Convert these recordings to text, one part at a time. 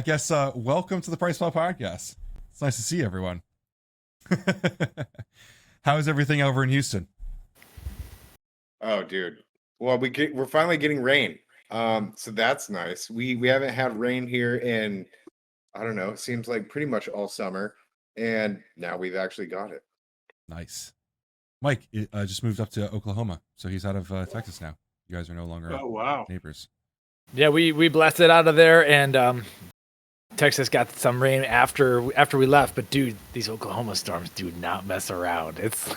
guess welcome to the PricePlow podcast. It's nice to see everyone. How is everything over in Houston? Oh, dude. Well, we're finally getting rain. So that's nice. We haven't had rain here in, I don't know, it seems like pretty much all summer, and now we've actually got it. Nice. Mike just moved up to Oklahoma, so he's out of Texas now. You guys are no longer neighbors. Yeah, we blasted out of there, and Texas got some rain after we left. But dude, these Oklahoma storms do not mess around. It's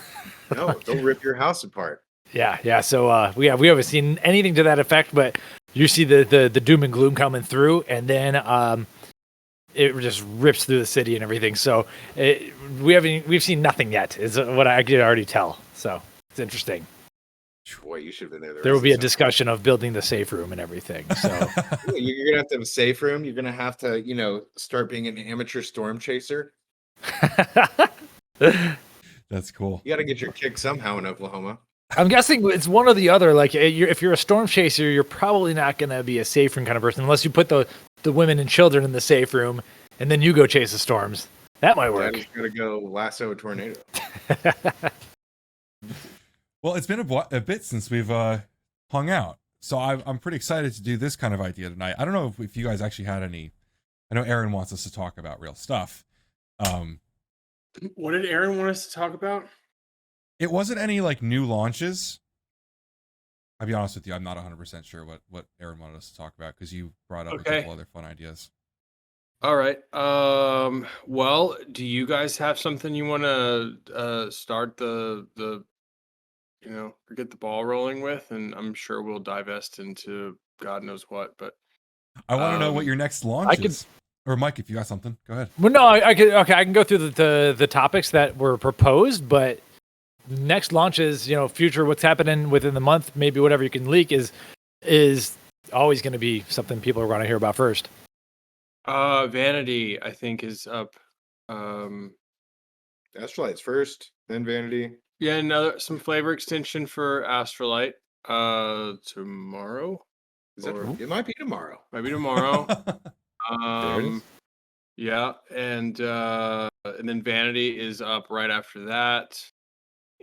No, they'll rip your house apart. Yeah. So we haven't seen anything to that effect, but you see the doom and gloom coming through, and then it just rips through the city and everything. So we've seen nothing yet. Is what I could already tell. So it's interesting. Boy, you should have been there. There will be a discussion of building the safe room and everything. So you're gonna have to have a safe room. You're gonna have to, start being an amateur storm chaser. That's cool. You got to get your kick somehow in Oklahoma. I'm guessing it's one or the other. Like if you're a storm chaser, you're probably not going to be a safe room kind of person unless you put the women and children in the safe room and then you go chase the storms. That might work. You got to go lasso a tornado. Well, it's been a bit since we've hung out, so I'm pretty excited to do this kind of idea tonight. I don't know if you guys actually had any. I know Aaron wants us to talk about real stuff. What did Aaron want us to talk about? It wasn't any like new launches. I'll be honest with you, I'm not 100% sure what Aaron wanted us to talk about because you brought up a couple other fun ideas. All right. Well, do you guys have something you want to start the get the ball rolling with? And I'm sure we'll divest into God knows what. But I want to know what your next launch is. Or Mike, if you got something, go ahead. Well, no, I could. Okay, I can go through the topics that were proposed, but next launches, future, what's happening within the month, maybe whatever you can leak is always going to be something people are going to hear about first. Vanity, I think, is up. Astrolite's first, then Vanity. Yeah, some flavor extension for Astrolite. Tomorrow. It might be tomorrow. Might be tomorrow. There it is. Yeah, and then Vanity is up right after that.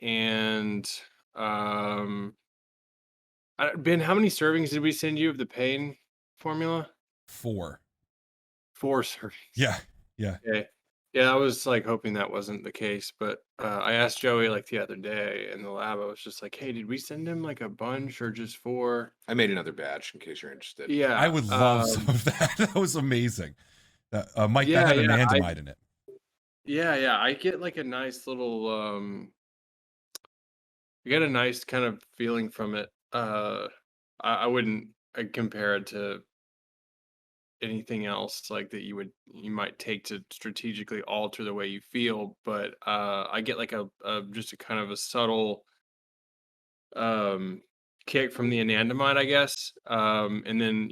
And Ben, how many servings did we send you of the pain formula? 4 servings. Yeah. Okay. Yeah, I was like hoping that wasn't the case, but I asked Joey like the other day in the lab. I was just like, "Hey, did we send him like a bunch or just 4?" I made another batch in case you're interested. Yeah, I would love some of that. That was amazing. Mike, that had anandamide in it. Yeah. I get like a nice little I get a nice kind of feeling from it. I wouldn't compare it to anything else like that you might take to strategically alter the way you feel, but I get like a just a kind of a subtle kick from the anandamide, I guess. And then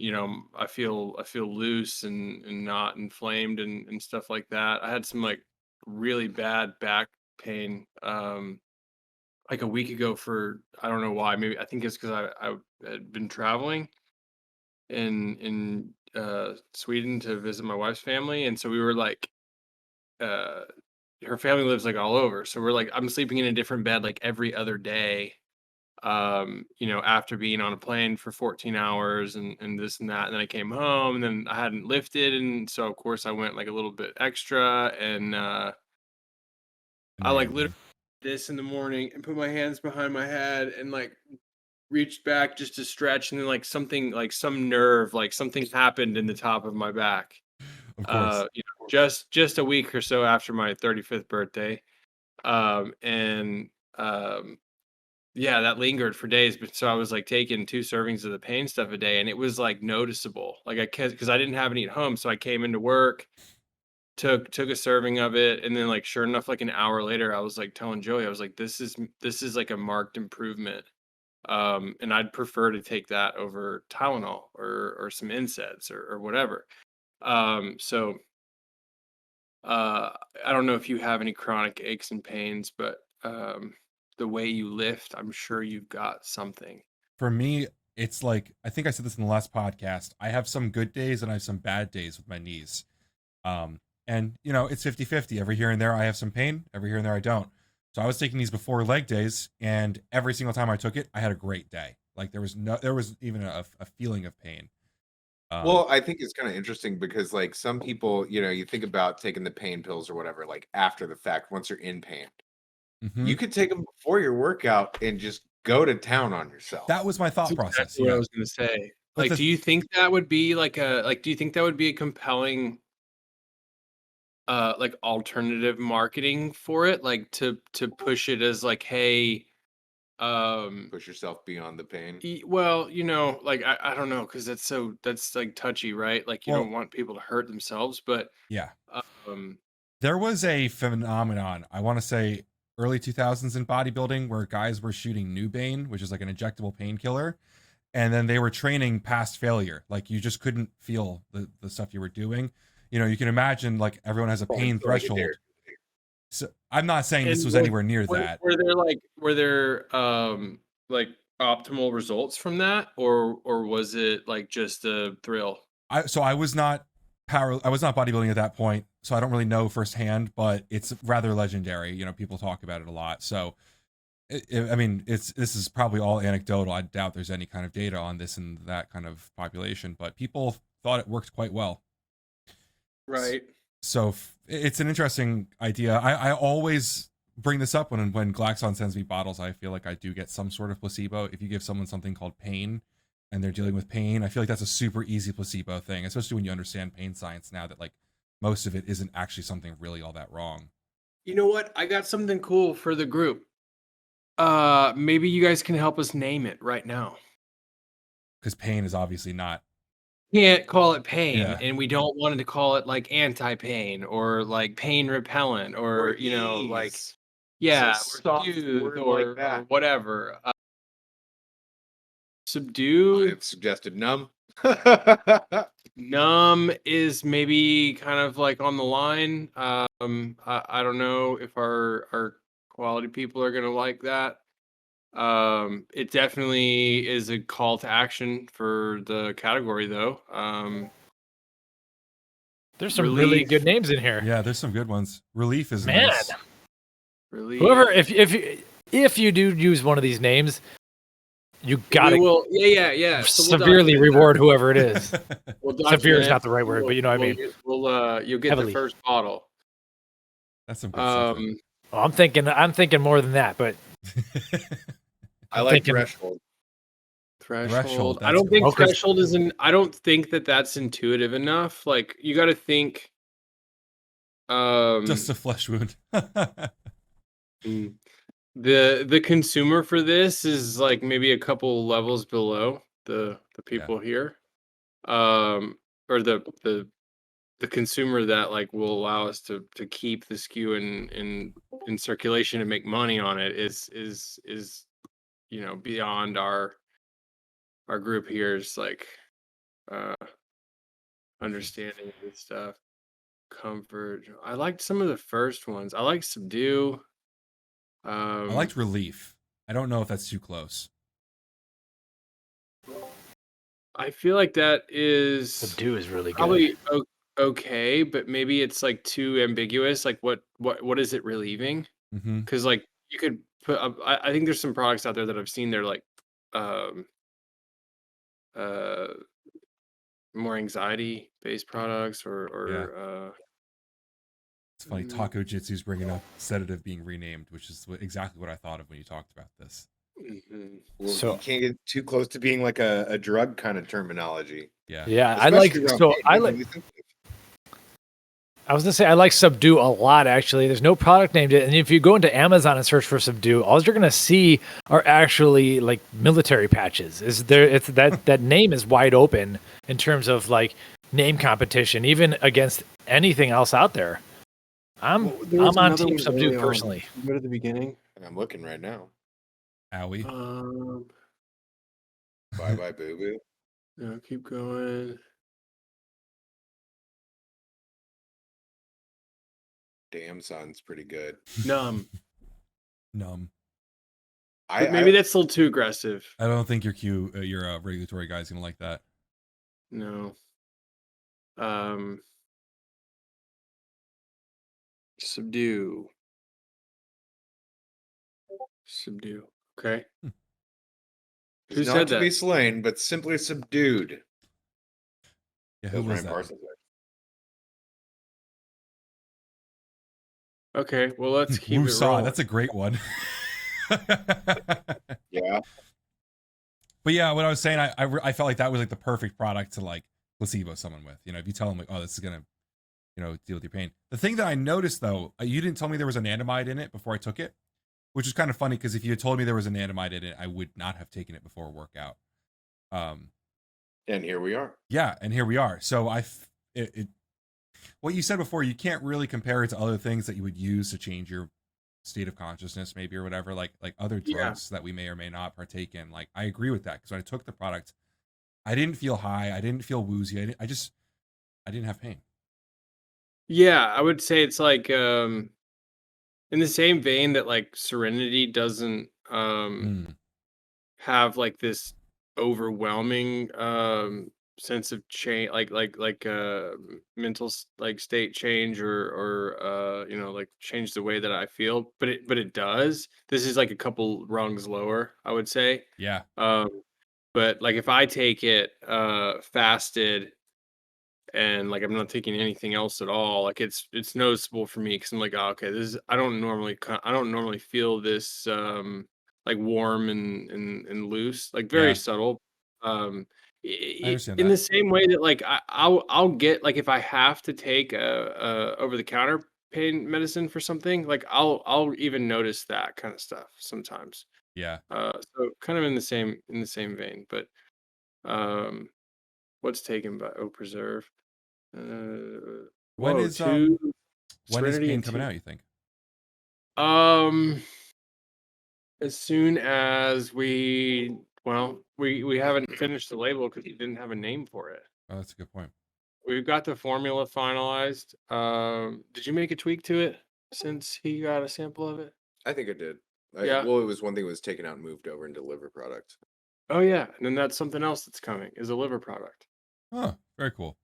I feel loose and not inflamed and stuff like that. I had some like really bad back pain like a week ago for I don't know why. Maybe I think it's because I had been traveling in Sweden to visit my wife's family, and so we were like her family lives like all over, so we're like I'm sleeping in a different bed like every other day after being on a plane for 14 hours and this and that, and then I came home and then I hadn't lifted, and so of course I went like a little bit extra, and I like literally this in the morning and put my hands behind my head and like reached back just to stretch, and then like something like some nerve, like something happened in the top of my back. Of course. Just a week or so after my 35th birthday. Yeah, that lingered for days, but so I was like taking 2 servings of the pain stuff a day, and it was like noticeable. Like because I didn't have any at home, so I came into work, took a serving of it, and then like sure enough, like an hour later, I was like telling Joey, I was like, this is like a marked improvement. And I'd prefer to take that over Tylenol or some NSAIDs or whatever. So I don't know if you have any chronic aches and pains, but the way you lift, I'm sure you've got something. For me, it's like, I think I said this in the last podcast. I have some good days and I have some bad days with my knees. And you know, it's 50-50. Every here and there I have some pain, every here and there I don't. So I was taking these before leg days, and every single time I took it, I had a great day. Like there was even a feeling of pain. Well, I think it's kind of interesting because like some people, you think about taking the pain pills or whatever, like after the fact, once you're in pain. Mhm. You could take them before your workout and just go to town on yourself. That was my thought That's process. exactly what I Yeah. was gonna say. But Like, the do you think that would be do you think that would be a compelling like alternative marketing for it? Like to push it as like, hey, Push yourself beyond the pain. well, like I don't know, because that's like touchy, right? Like you Well, don't want people to hurt themselves, but yeah. um There was a phenomenon, I want to say early 2000s in bodybuilding, where guys were shooting Nubane, which is like an injectable painkiller, and then they were training past failure. Like you just couldn't feel the stuff you were doing. You know, you can imagine like everyone has a pain threshold. So I'm not saying this and was anywhere near that. were there like optimal results from that, or was it like just a thrill? I was not bodybuilding at that point, so I don't really know firsthand, but it's rather legendary. You know, people talk about it a lot. So I mean, this is probably all anecdotal. I doubt there's any kind of data on this in that kind of population, but people thought it worked quite well. Right. So it's an interesting idea. I always bring this up when Glaxon sends me bottles. I feel like I do get some sort of placebo. If you give someone something called pain and they're dealing with pain, I feel like that's a super easy placebo thing, especially when you understand pain science now that like most of it isn't actually something really all that wrong. You know what? I got something cool for the group. Maybe you guys can help us name it right now. Because pain is obviously not. Can't call it pain, Yeah. and we don't want to call it like anti-pain or like pain repellent or like ease. yeah, Some or soft soothe word or, like that. or whatever. Subdue. I've suggested numb. Numb is maybe kind of like on the line. I don't know if our quality people are gonna like that. It definitely is a call to action for the category, though. There's some really Relief. good names in here. Yeah, there's some good ones. Relief is Man. nice. Relief. Whoever, if you do use one of these names, you gotta We will, yeah. So we'll severely document that. reward whoever it is. We'll Severe is document not the right word, but you know what I mean. You'll get Heavily. the first bottle. That's some good stuff. Well, I'm thinking more than that, but I I'm like thinking- threshold. Threshold. I that's don't think good. Okay. threshold is I don't think that's intuitive enough. Like you got to think. Just a flesh wound. Mm. The consumer for this is like maybe a couple levels below the people here, or the consumer that like will allow us to keep the SKU in circulation and make money on it is beyond our group here's like understanding of this stuff. Comfort. I liked some of the first ones. I like subdue. I liked relief. I don't know if that's too close. I feel like that is Subdue is really good. probably okay, but maybe it's like too ambiguous. Like what is it relieving? Mm-hmm. Because like you could put. I think there's some products out there that I've seen. They're like, uh, more anxiety based products or It's funny. Taco Jitsu's bringing up sedative being renamed, which is exactly what I thought of when you talked about this. Well, So- you can't get too close to being like a drug kind of terminology. Yeah. Yeah, Especially around pain, I was gonna say I like Subdue a lot. Actually, there's no product named it, and if you go into Amazon and search for Subdue, all you're gonna see are actually like military patches. Is there? It's that name is wide open in terms of like name competition, even against anything else out there. I'm on Team Subdue personally. Go to the beginning. I'm looking right now. Owie. Bye bye boo boo. No, keep going. Damn son's pretty good. Numb. Numb. But maybe that's a little too aggressive. I don't think your regulatory guy's gonna like that. No. Subdue. Okay. He's Who not said to be that? slain, but simply subdued. Yeah, who was Ryan that? Parsons. Okay, well let's keep it Woosah, rolling. that's a great one. Yeah. But yeah, what I was saying, I felt like that was like the perfect product to like placebo someone with. You know, if you tell them like, oh, this is gonna, deal with your pain. The thing that I noticed though, you didn't tell me there was anandamide in it before I took it, which is kind of funny because if you had told me there was anandamide in it, I would not have taken it before a workout. And here we are. Yeah, and here we are. So what you said before, you can't really compare it to other things that you would use to change your state of consciousness, maybe, or whatever, like other drugs that we may or may not partake in. Like, I agree with that because when I took the product, I didn't feel high, I didn't feel woozy, I didn't have pain. Yeah, I would say it's like in the same vein that like Serenity doesn't have like this overwhelming sense of change, like mental like state change or like change the way that I feel, but it does. This is like a couple rungs lower, I would say. Yeah, But like if I take it fasted and like I'm not taking anything else at all, like it's noticeable for me because I'm like, oh, okay, this is I don't normally feel this like warm and loose, like very yeah, subtle. I understand In the that. same way that like I'll get like if I have to take a over the counter pain medicine for something, like I'll even notice that kind of stuff sometimes. Yeah. So kind of in the same vein, but um what's taken by Preserve? When Whoa, is 2 Serenity pain and coming 2. out, you think? Um, as soon as we haven't finished the label because he didn't have a name for it. Oh, that's a good point. We've got the formula finalized. Did you make a tweak to it since he got a sample of it? I think it did. Yeah. Well, it was one thing was taken out and moved over into liver product. Oh yeah, and then that's something else that's coming is a liver product. Oh, very cool.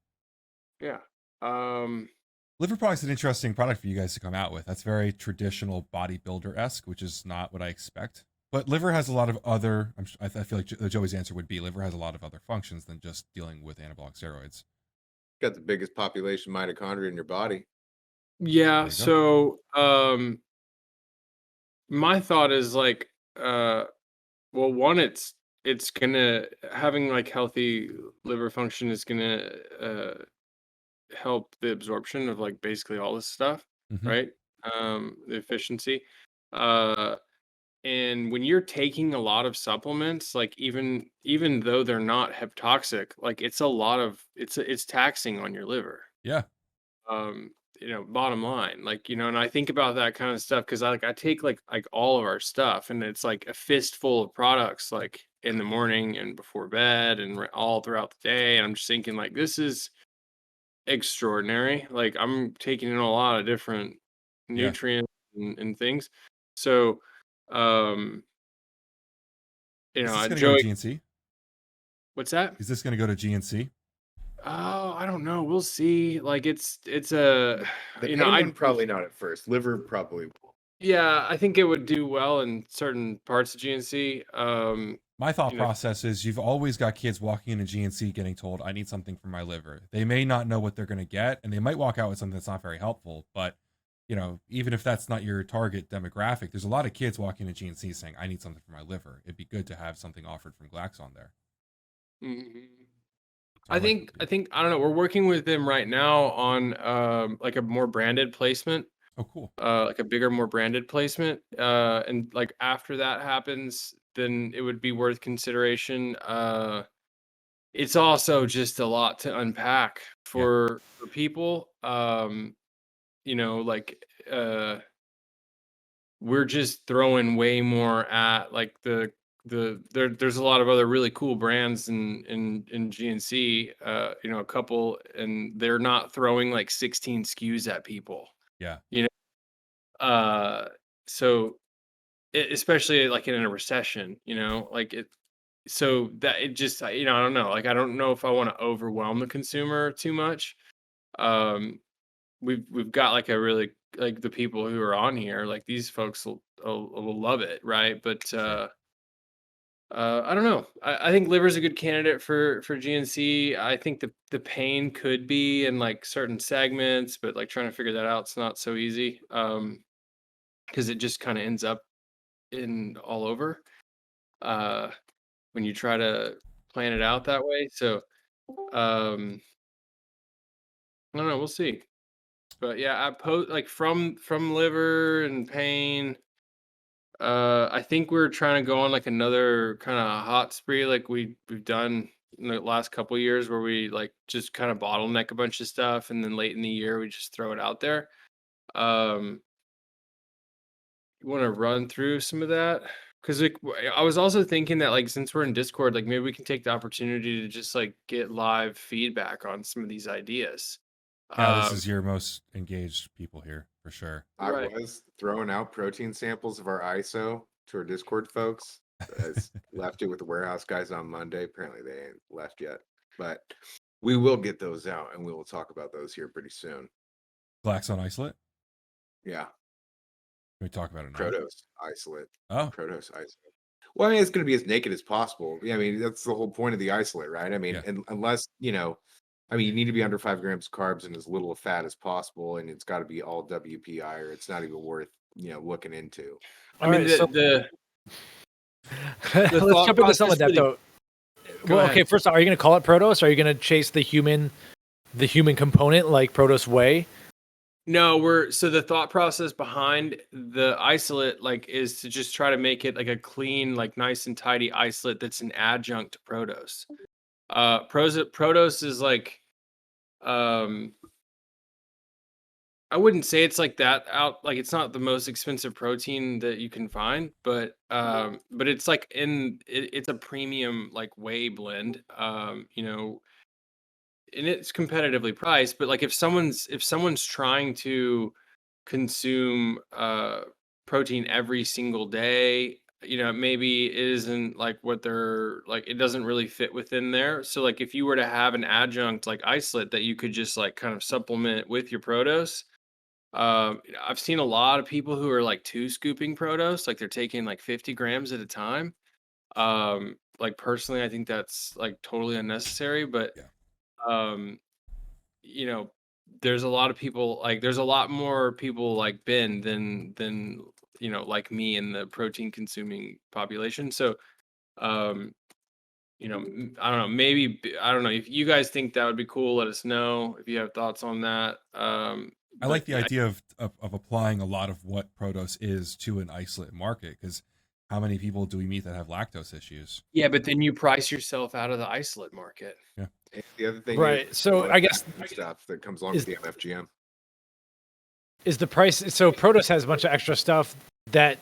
Yeah. Liver product's an interesting product for you guys to come out with. That's very traditional bodybuilder-esque, which is not what I expect. But liver has a lot of other. I feel like Joey's answer would be liver has a lot of other functions than just dealing with anabolic steroids. Got the biggest population mitochondria in your body. Yeah. There you go. So, my thought is like, well, one, it's gonna having like healthy liver function is gonna help the absorption of like basically all this stuff, Mhm. right? The efficiency. Uh, and when you're taking a lot of supplements, like even though they're not hepatotoxic, like it's a lot of it's taxing on your liver. Yeah. um Bottom line, like, and I think about that kind of stuff because I take like all of our stuff and it's like a fistful of products like in the morning and before bed and all throughout the day, and I'm just thinking like this is extraordinary. Like I'm taking in a lot of different Yeah. nutrients and things. So um Is this going to go Joey, to GNC? what's that? Is this going to go to GNC? Oh, I don't know. We'll see. Like it's a The you pain know, I one probably not at first. Liver probably will. yeah, I think it would do well in certain parts of GNC. My thought You know, process is you've always got kids walking into GNC getting told, I need something for my liver. They may not know what they're going to get, and they might walk out with something that's not very helpful. But, even if that's not your target demographic, there's a lot of kids walking into GNC saying, I need something for my liver. It'd be good to have something offered from Glaxon there. mhm. So I like think I don't know. We're working with them right now on like a more branded placement, Oh, cool. like a bigger, more branded placement. And like after that happens, then it would be worth consideration. It's also just a lot to unpack Yeah. for people. Like we're just throwing way more at like there's a lot of other really cool brands in GNC, a couple, and they're not throwing like 16 SKUs at people, Yeah. you know. So especially like in a recession, like it. So that it just, I don't know. Like, I don't know if I want to overwhelm the consumer too much. Um, we've got like a really like the people who are on here, like these folks will love it, right? But Sure. I don't know. I think liver's a good candidate for GNC. I think the pain could be in like certain segments, but like trying to figure that out's not so easy. Because it just kind of ends up in all over. Uh, when you try to plan it out that way. So um, I don't know. We'll see. But yeah, I post like from liver and pain. I think we're trying to go on like another kind of hot spree like we've done in the last couple years where we like just kind of bottleneck a bunch of stuff and then late in the year we just throw it out there. Um, you want to run through some of that? Because like I was also thinking that like since we're in Discord, like maybe we can take the opportunity to just like get live feedback on some of these ideas. Yeah, this Um, is your most engaged people here for sure. I Right. was throwing out protein samples of our ISO to our Discord folks. I left it with the warehouse guys on Monday. Apparently they ain't left yet, but we will get those out and we will talk about those here pretty soon. Glaxon isolate. Yeah, Can we talk about it now? Protos isolate. Oh, Protos isolate. Well, I mean, it's going to be as naked as possible. Yeah, I mean, that's the whole point of the isolate, right? I mean, Yeah. and unless, I mean, you need to be under 5 grams of carbs and as little of fat as possible, and it's got to be all WPI, or it's not even worth, looking into. I mean, so the let's thought jump into some of process that for the- though. Go Well, ahead. okay. First, are you going to call it Protos? Or are you going to chase the human component like Protos Whey? No, so the thought process behind the isolate like is to just try to make it like a clean, like nice and tidy isolate that's an adjunct to Protos. Protos is like I wouldn't say it's like that out like it's not the most expensive protein that you can find, but it's like it's a premium like whey blend. And it's competitively priced, but like if someone's trying to consume protein every single day, maybe it isn't like what they're like, it doesn't really fit within there. So like if you were to have an adjunct like isolate that you could just like kind of supplement with your Protos. I've seen a lot of people who are like 2 scooping Protos, like they're taking like 50 grams at a time. Like personally I think that's like totally unnecessary, but Yeah. um you know there's a lot of people like there's a lot more people like Ben than like me in the protein consuming population. So um I don't know, maybe I don't know if you guys think that would be cool, let us know if you have thoughts on that. I like the yeah, idea of applying a lot of what Protos is to an isolate market, because how many people do we meet that have lactose issues? yeah, but then you price yourself out of the isolate market. And the other thing Right. is, So I guess stuff that comes along is- with the MFGM. is the price. So Protos has a bunch of extra stuff that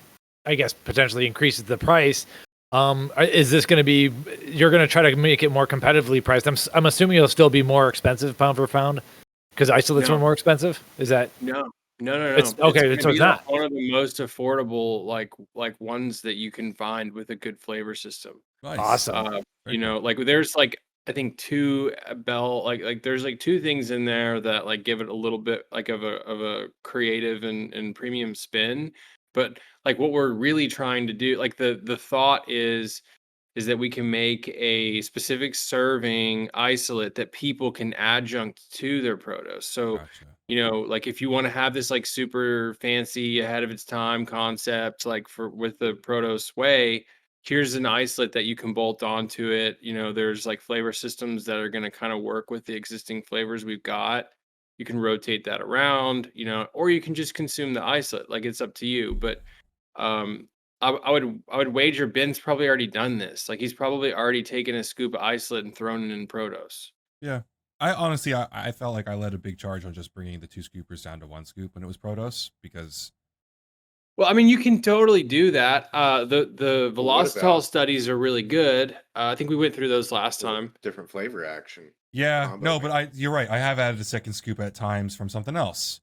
I guess potentially increases the price. Is this going to be? You're going to try to make it more competitively priced. I'm assuming it'll still be more expensive pound for pound because isolates No. are more expensive. Is that? No. It's But okay, gonna so it's be, like, not. one of the most affordable like ones that you can find with a good flavor system. Nice. Awesome. Very cool. Like there's like I think 2 bell like there's like 2 things in there that like give it a little bit like of a creative and premium spin. But like what we're really trying to do, like the thought is that we can make a specific serving isolate that people can adjunct to their Protos. So Gotcha. like if you want to have this like super fancy ahead of its time concept, like with the Protos Whey, here's an isolate that you can bolt onto it. There's like flavor systems that are going to kind of work with the existing flavors we've got. You can rotate that around, or you can just consume the isolate. Like it's up to you. But um, I would wager Ben's probably already done this. Like he's probably already taken a scoop of isolate and thrown it in Protos. Yeah. I honestly, I felt like I led a big charge on just bringing the 2 scoopers down to 1 scoop when it was Protos, because Well, I mean, you can totally do that. The But what Velocitol about- studies are really good. I think we went through those last time. Different flavor action. yeah, combo, no, man. but you're right. I have added a second scoop at times from something else.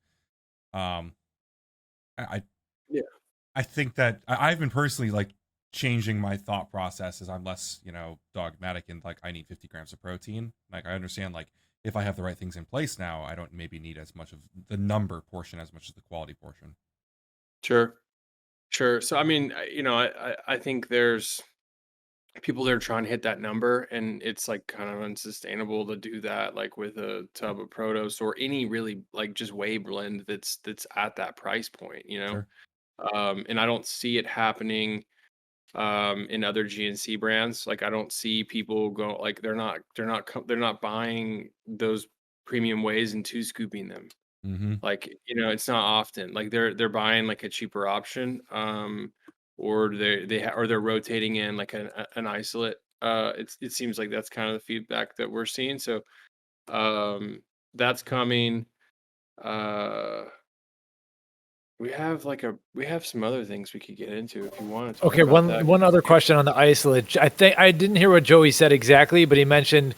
I Yeah. I think that I've been personally like changing my thought process as I'm less, dogmatic and like I need 50 grams of protein. Like I understand like if I have the right things in place now, I don't maybe need as much of the number portion as much as the quality portion. Sure. So I mean, I think there's people that are trying to hit that number, and it's like kind of unsustainable to do that, like with a tub of Protos or any really like just whey blend that's at that price point, Sure. And I don't see it happening in other GNC brands. Like I don't see people go like they're not buying those premium wheys and two scooping them. Mm-hmm. Like, it's not often. Like they're buying like a cheaper option, or they're rotating in like an isolate. It seems like that's kind of the feedback that we're seeing. So, that's coming. Uh, we have some other things we could get into if you want to talk Okay, about that. one other question on the isolate. I think I didn't hear what Joey said exactly, but he mentioned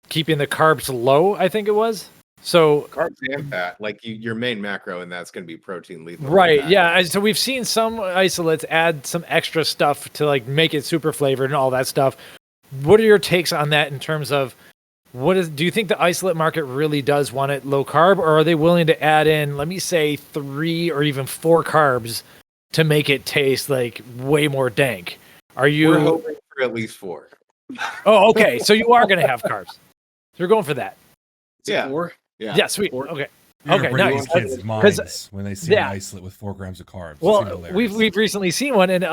keeping the carbs low, I think it was. So Carbs and fat, like your main macro, and that's going to be protein lethal. right, yeah. So we've seen some isolates add some extra stuff to like make it super flavored and all that stuff. What are your takes on that in terms of do you think the isolate market really does want it low carb, or are they willing to add in, let me say, 3 or even 4 carbs to make it taste like way more dank? We're hoping for at least 4. Oh, okay. So you are going to have carbs. You're going for that. Yeah. 4? Yeah, sweet. Okay. You're Okay, gonna break nice. these kids' minds when they see an isolate with 4 grams of carbs. It's Well, hilarious. we've recently seen one, and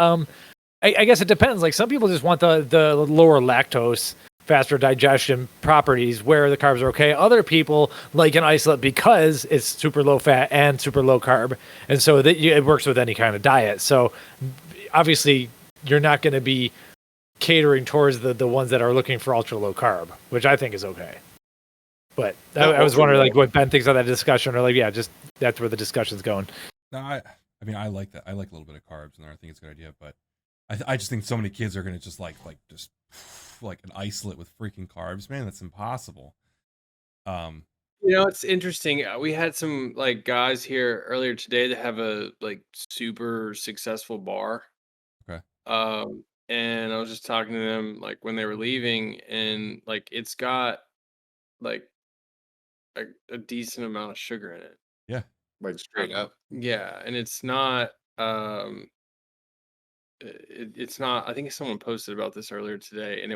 I guess it depends. Like some people just want the lower lactose, faster digestion properties where the carbs are okay. Other people like an isolate because it's super low fat and super low carb, and so that it works with any kind of diet. So obviously, you're not going to be catering towards the ones that are looking for ultra low carb, which I think is okay. But I was wondering like what Ben thinks of that discussion, or like, yeah, just that's where the discussion's going. No, I mean, I like that. I like a little bit of carbs, and I think it's a good idea. But I just think so many kids are gonna just like an isolate with freaking carbs. Man, that's impossible. It's interesting. We had some like guys here earlier today that have a like super successful bar. Okay. And I was just talking to them like when they were leaving, and like it's got like a decent amount of sugar in it. Yeah. Like straight up. Yeah, and it's not it's not, I think someone posted about this earlier today, and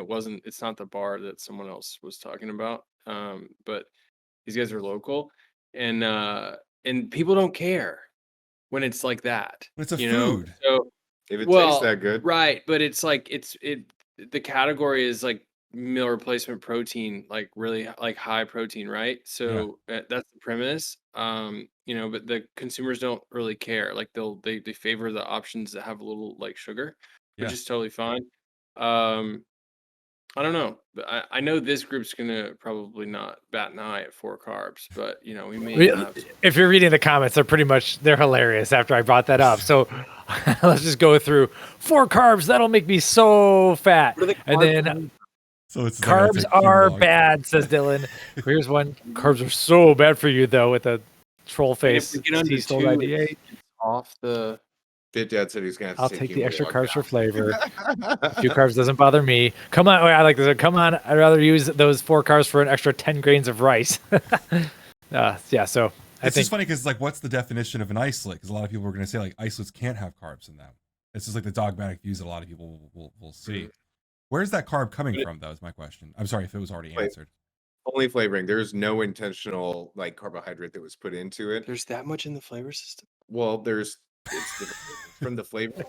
it's not the bar that someone else was talking about. But these guys are local, and people don't care when it's like that. It's a know? food. So If it tastes that good. right, but it's like the category is like meal replacement protein, like really like high protein, right? So that's the premise. But the consumers don't really care. Like they favor the options that have a little like sugar, which is totally fine. I don't know, but I know this group's gonna probably not bat an eye at 4 carbs, but we may have some. If you're reading the comments, they're hilarious after I brought that up. So let's just go through 4 carbs. That'll make me so fat. And then So it's carbs are bad, says Dylan. Here's one. Carbs are so bad for you, though, with a troll face. If we get under 2, it's off the. Fit Dad said he's going to have I'll to take you the way extra up carbs now. for flavor. A few carbs doesn't bother me. Come on. I like this. Come on. I'd rather use those 4 carbs for an extra 10 grains of rice. Yeah, so I It's think. just funny because like, what's the definition of an isolate? Because a lot of people are going to say like isolates can't have carbs in them. It's just like the dogmatic views that a lot of people will see. Where's that carb coming from, though? Is my question. I'm sorry if it was already answered. Only flavoring. There's no intentional like carbohydrate that was put into it. There's that much in the flavor system. Well, it's different from the flavor,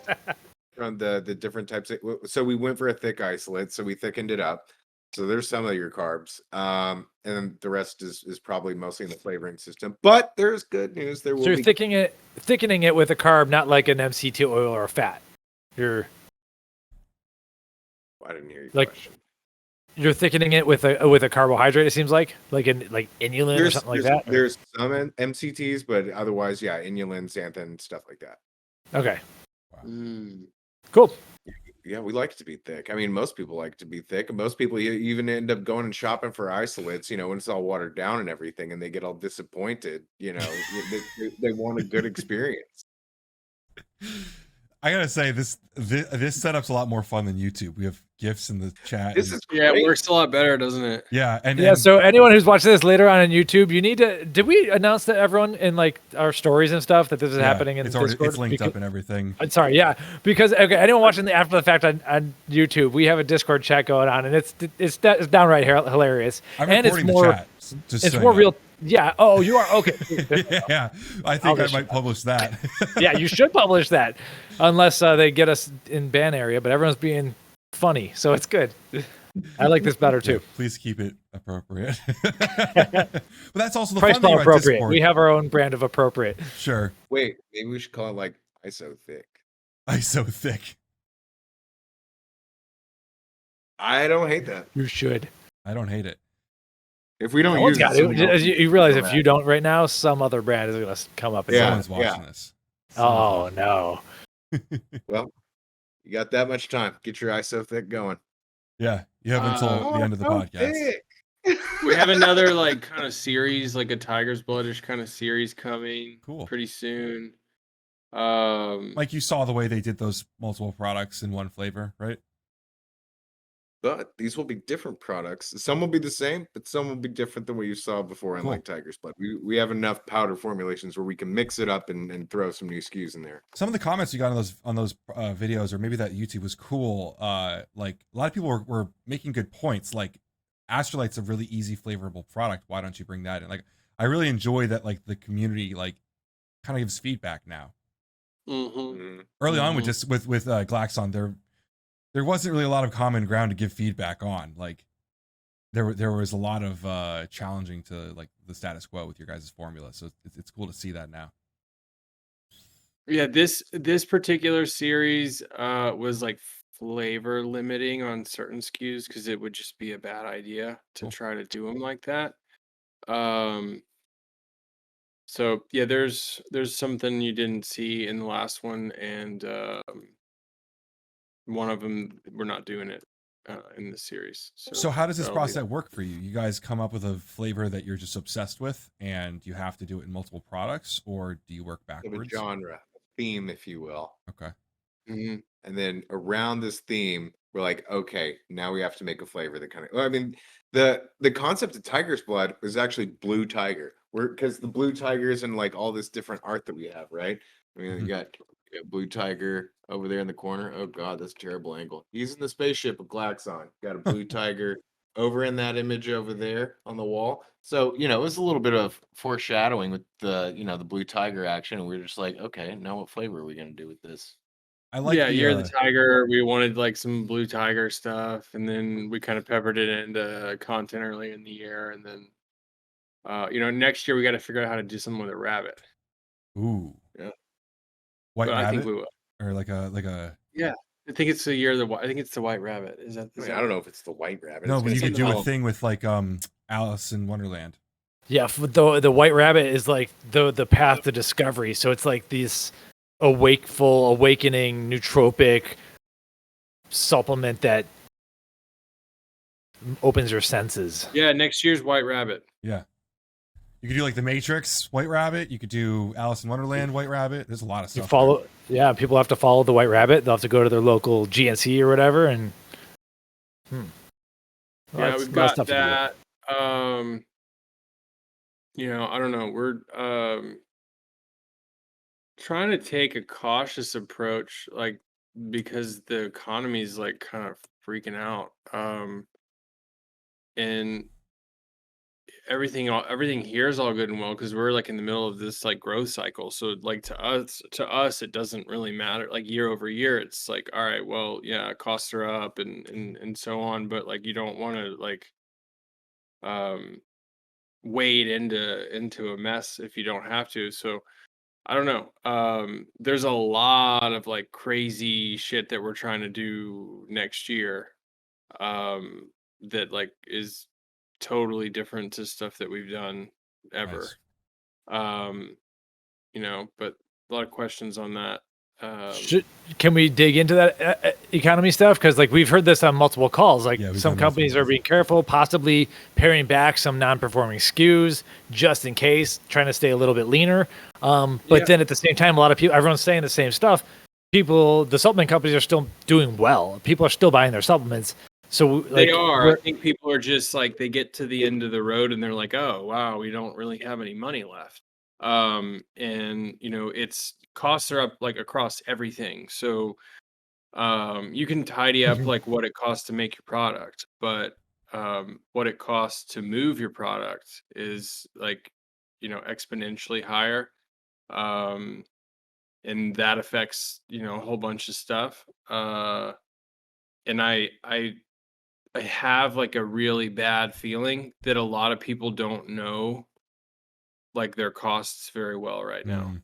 from the different types of, so we went for a thick isolate, so we thickened it up. So there's some of your carbs. And then the rest is probably mostly in the flavoring system. But there's good news. There will So you're be thickening it with a carb, not like an MCT oil or a fat. I didn't hear your like- question. You're thickening it with a carbohydrate. It seems like inulin or something like that. There's some MCTs, but otherwise, yeah, inulin, xanthan, stuff like that. Okay, Mm. cool. Yeah, we like it to be thick. I mean, most people like to be thick, and most people even end up going and shopping for isolates, when it's all watered down and everything, and they get all disappointed. They want a good experience. I gotta say this setup's a lot more fun than YouTube. We have gifs in the chat. This and- is Yeah, great. it works a lot better, doesn't it? yeah, and Yeah, and- so anyone who's watching this later on YouTube, you need to. Did we announce to everyone in like our stories and stuff that this is yeah, happening in it's the already Discord? it's linked up and everything. I'm sorry, yeah, because okay, anyone watching the after the fact on YouTube, we have a Discord chat going on, and it's downright hilarious, I'm and it's recording more the chat. Just it's so more you know. real. Yeah. Oh, you are okay. Yeah, I I'll think I just- might publish that. Yeah, you should publish that, unless they get us in ban area. But everyone's being funny, so it's good. I like this better Yeah, too. please keep it appropriate. But that's also the Price fun thing Flow about appropriate. Discord. We have our own brand of appropriate. Sure, Wait, maybe we should call it like ISO thick. ISO thick. I don't hate that. You should. I don't hate it. If we don't Someone's use it, got somebody to. else You realize will if you don't right now, some other brand is going to come up. And Yeah, Someone's watching this. Oh no. Well, you got that much time. Get your ISO thick going. Yeah, you have until the end of the podcast. Thick. We have another like kind of series, like a Tiger's Bloodish kind of series coming Cool. pretty soon. Like you saw the way they did those multiple products in one flavor, right? But these will be different products. Some will be the same, but some will be different than what you saw before in Cool. like Tiger's Blood. We have enough powder formulations where we can mix it up and throw some new SKUs in there. Some of the comments you got on those videos, or maybe that YouTube was cool. Like a lot of people were making good points. Like Astrolight's a really easy, flavorable product. Why don't you bring that in? Like I really enjoy that. Like the community like kind of gives feedback now. Early on with just with Glaxon, there wasn't really a lot of common ground to give feedback on. Like there was a lot of challenging to like the status quo with your guys' formula. So it's cool to see that now. Yeah, this particular series was like flavor limiting on certain SKUs because it would just be a bad idea to Cool. try to do them like that. So yeah, there's something you didn't see in the last one, and one of them we're not doing it in this series. So how does this that'll be- process work for you? You guys come up with a flavor that you're just obsessed with and you have to do it in multiple products, or do you work Of a backwards? genre, theme, if you will. Okay. Mhm. And then around this theme, we're like, okay, now we have to make a flavor that kind of. Well, I mean, the concept of Tiger's Blood was actually Blue Tiger. Because the Blue Tigers and like all this different art that we have, right? I mean, Mhm. you got Blue Tiger over there in the corner. Oh God, that's a terrible angle. He's in the spaceship with Glaxon. Got a Blue Tiger over in that image over there on the wall. So it was a little bit of foreshadowing with the the Blue Tiger action, and we are just like, okay, now what flavor are we gonna do with this? I like yeah, the, Year of the Tiger. We wanted like some Blue Tiger stuff, and then we kind of peppered it into content early in the year, and then next year we got to figure out how to do something with a rabbit. ooh. Yeah. White But I think rabbit we will. or like a Yeah, I think it's the year of the. I think it's the White Rabbit. Is that? I Is mean, I don't know if it's the White Rabbit. no, It's but gonna you be could do a something thing with like Alice in Wonderland. Yeah, the White Rabbit is like the path to discovery. So it's like these awakening nootropic supplement that opens your senses. Yeah, next year's White Rabbit. Yeah. You could do like the Matrix White Rabbit. You could do Alice in Wonderland White Rabbit. There's a lot of You stuff. follow, yeah. People have to follow the White Rabbit. They'll have to go to their local GNC or whatever, and Yeah, that's we've a lot of got stuff to do. that. I don't know. We're trying to take a cautious approach, like because the economy's like kind of freaking out. And everything here is all good and well because we're like in the middle of this like growth cycle. So like to us, it doesn't really matter. Like year over year, it's like, all right, well, yeah, costs are up and so on, but like you don't want to like wade into a mess if you don't have to. So I don't know. There's a lot of like crazy shit that we're trying to do next year. That like is totally different to stuff that we've done ever. Nice. But a lot of questions on that. Can we dig into that economy stuff? Because like we've heard this on multiple calls. Like Yeah, we've some done companies multiple are being careful, possibly paring back some non-performing SKUs just in case, trying to stay a little bit leaner. But Yeah. then at the same time, a lot of people, everyone's saying the same stuff. the supplement companies are still doing well. People are still buying their supplements. So They are. I think people are just like, they get to the end of the road and they're like, oh wow, we don't really have any money left. And it's costs are up like across everything. So you can tidy up like what it costs to make your product, but what it costs to move your product is like, exponentially higher. Um, and that affects, a whole bunch of stuff. And I have like a really bad feeling that a lot of people don't know like their costs very well right now.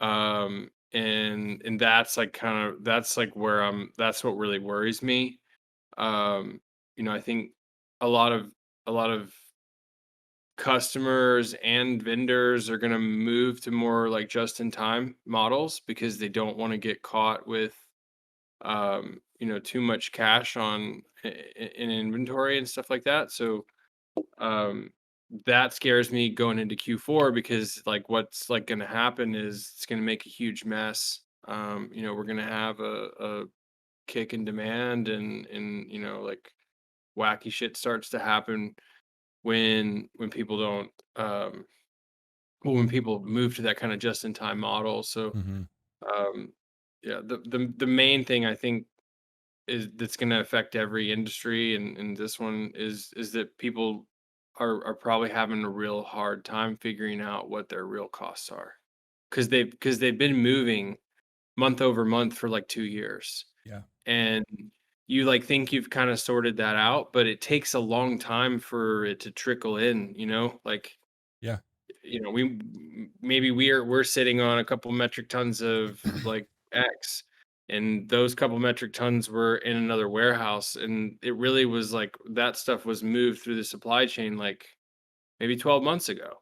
Mm. And that's like that's like where that's what really worries me. Um, I think a lot of customers and vendors are going to move to more like just in time models because they don't want to get caught with too much cash in inventory and stuff like that. So um that scares me going into Q4 because like what's like going to happen is it's going to make a huge mess. We're going to have a kick in demand and like wacky shit starts to happen when people don't when people move to that kind of just in time model. So Hmm. um yeah, the main thing I think is that's going to affect every industry and this one is that people are probably having a real hard time figuring out what their real costs are because they've been moving month over month for like 2 years, Yeah. and you like think you've kind of sorted that out, but it takes a long time for it to trickle in, like Yeah. maybe we're sitting on a couple metric tons of like X, and those couple metric tons were in another warehouse, and it really was like that stuff was moved through the supply chain like maybe 12 months ago,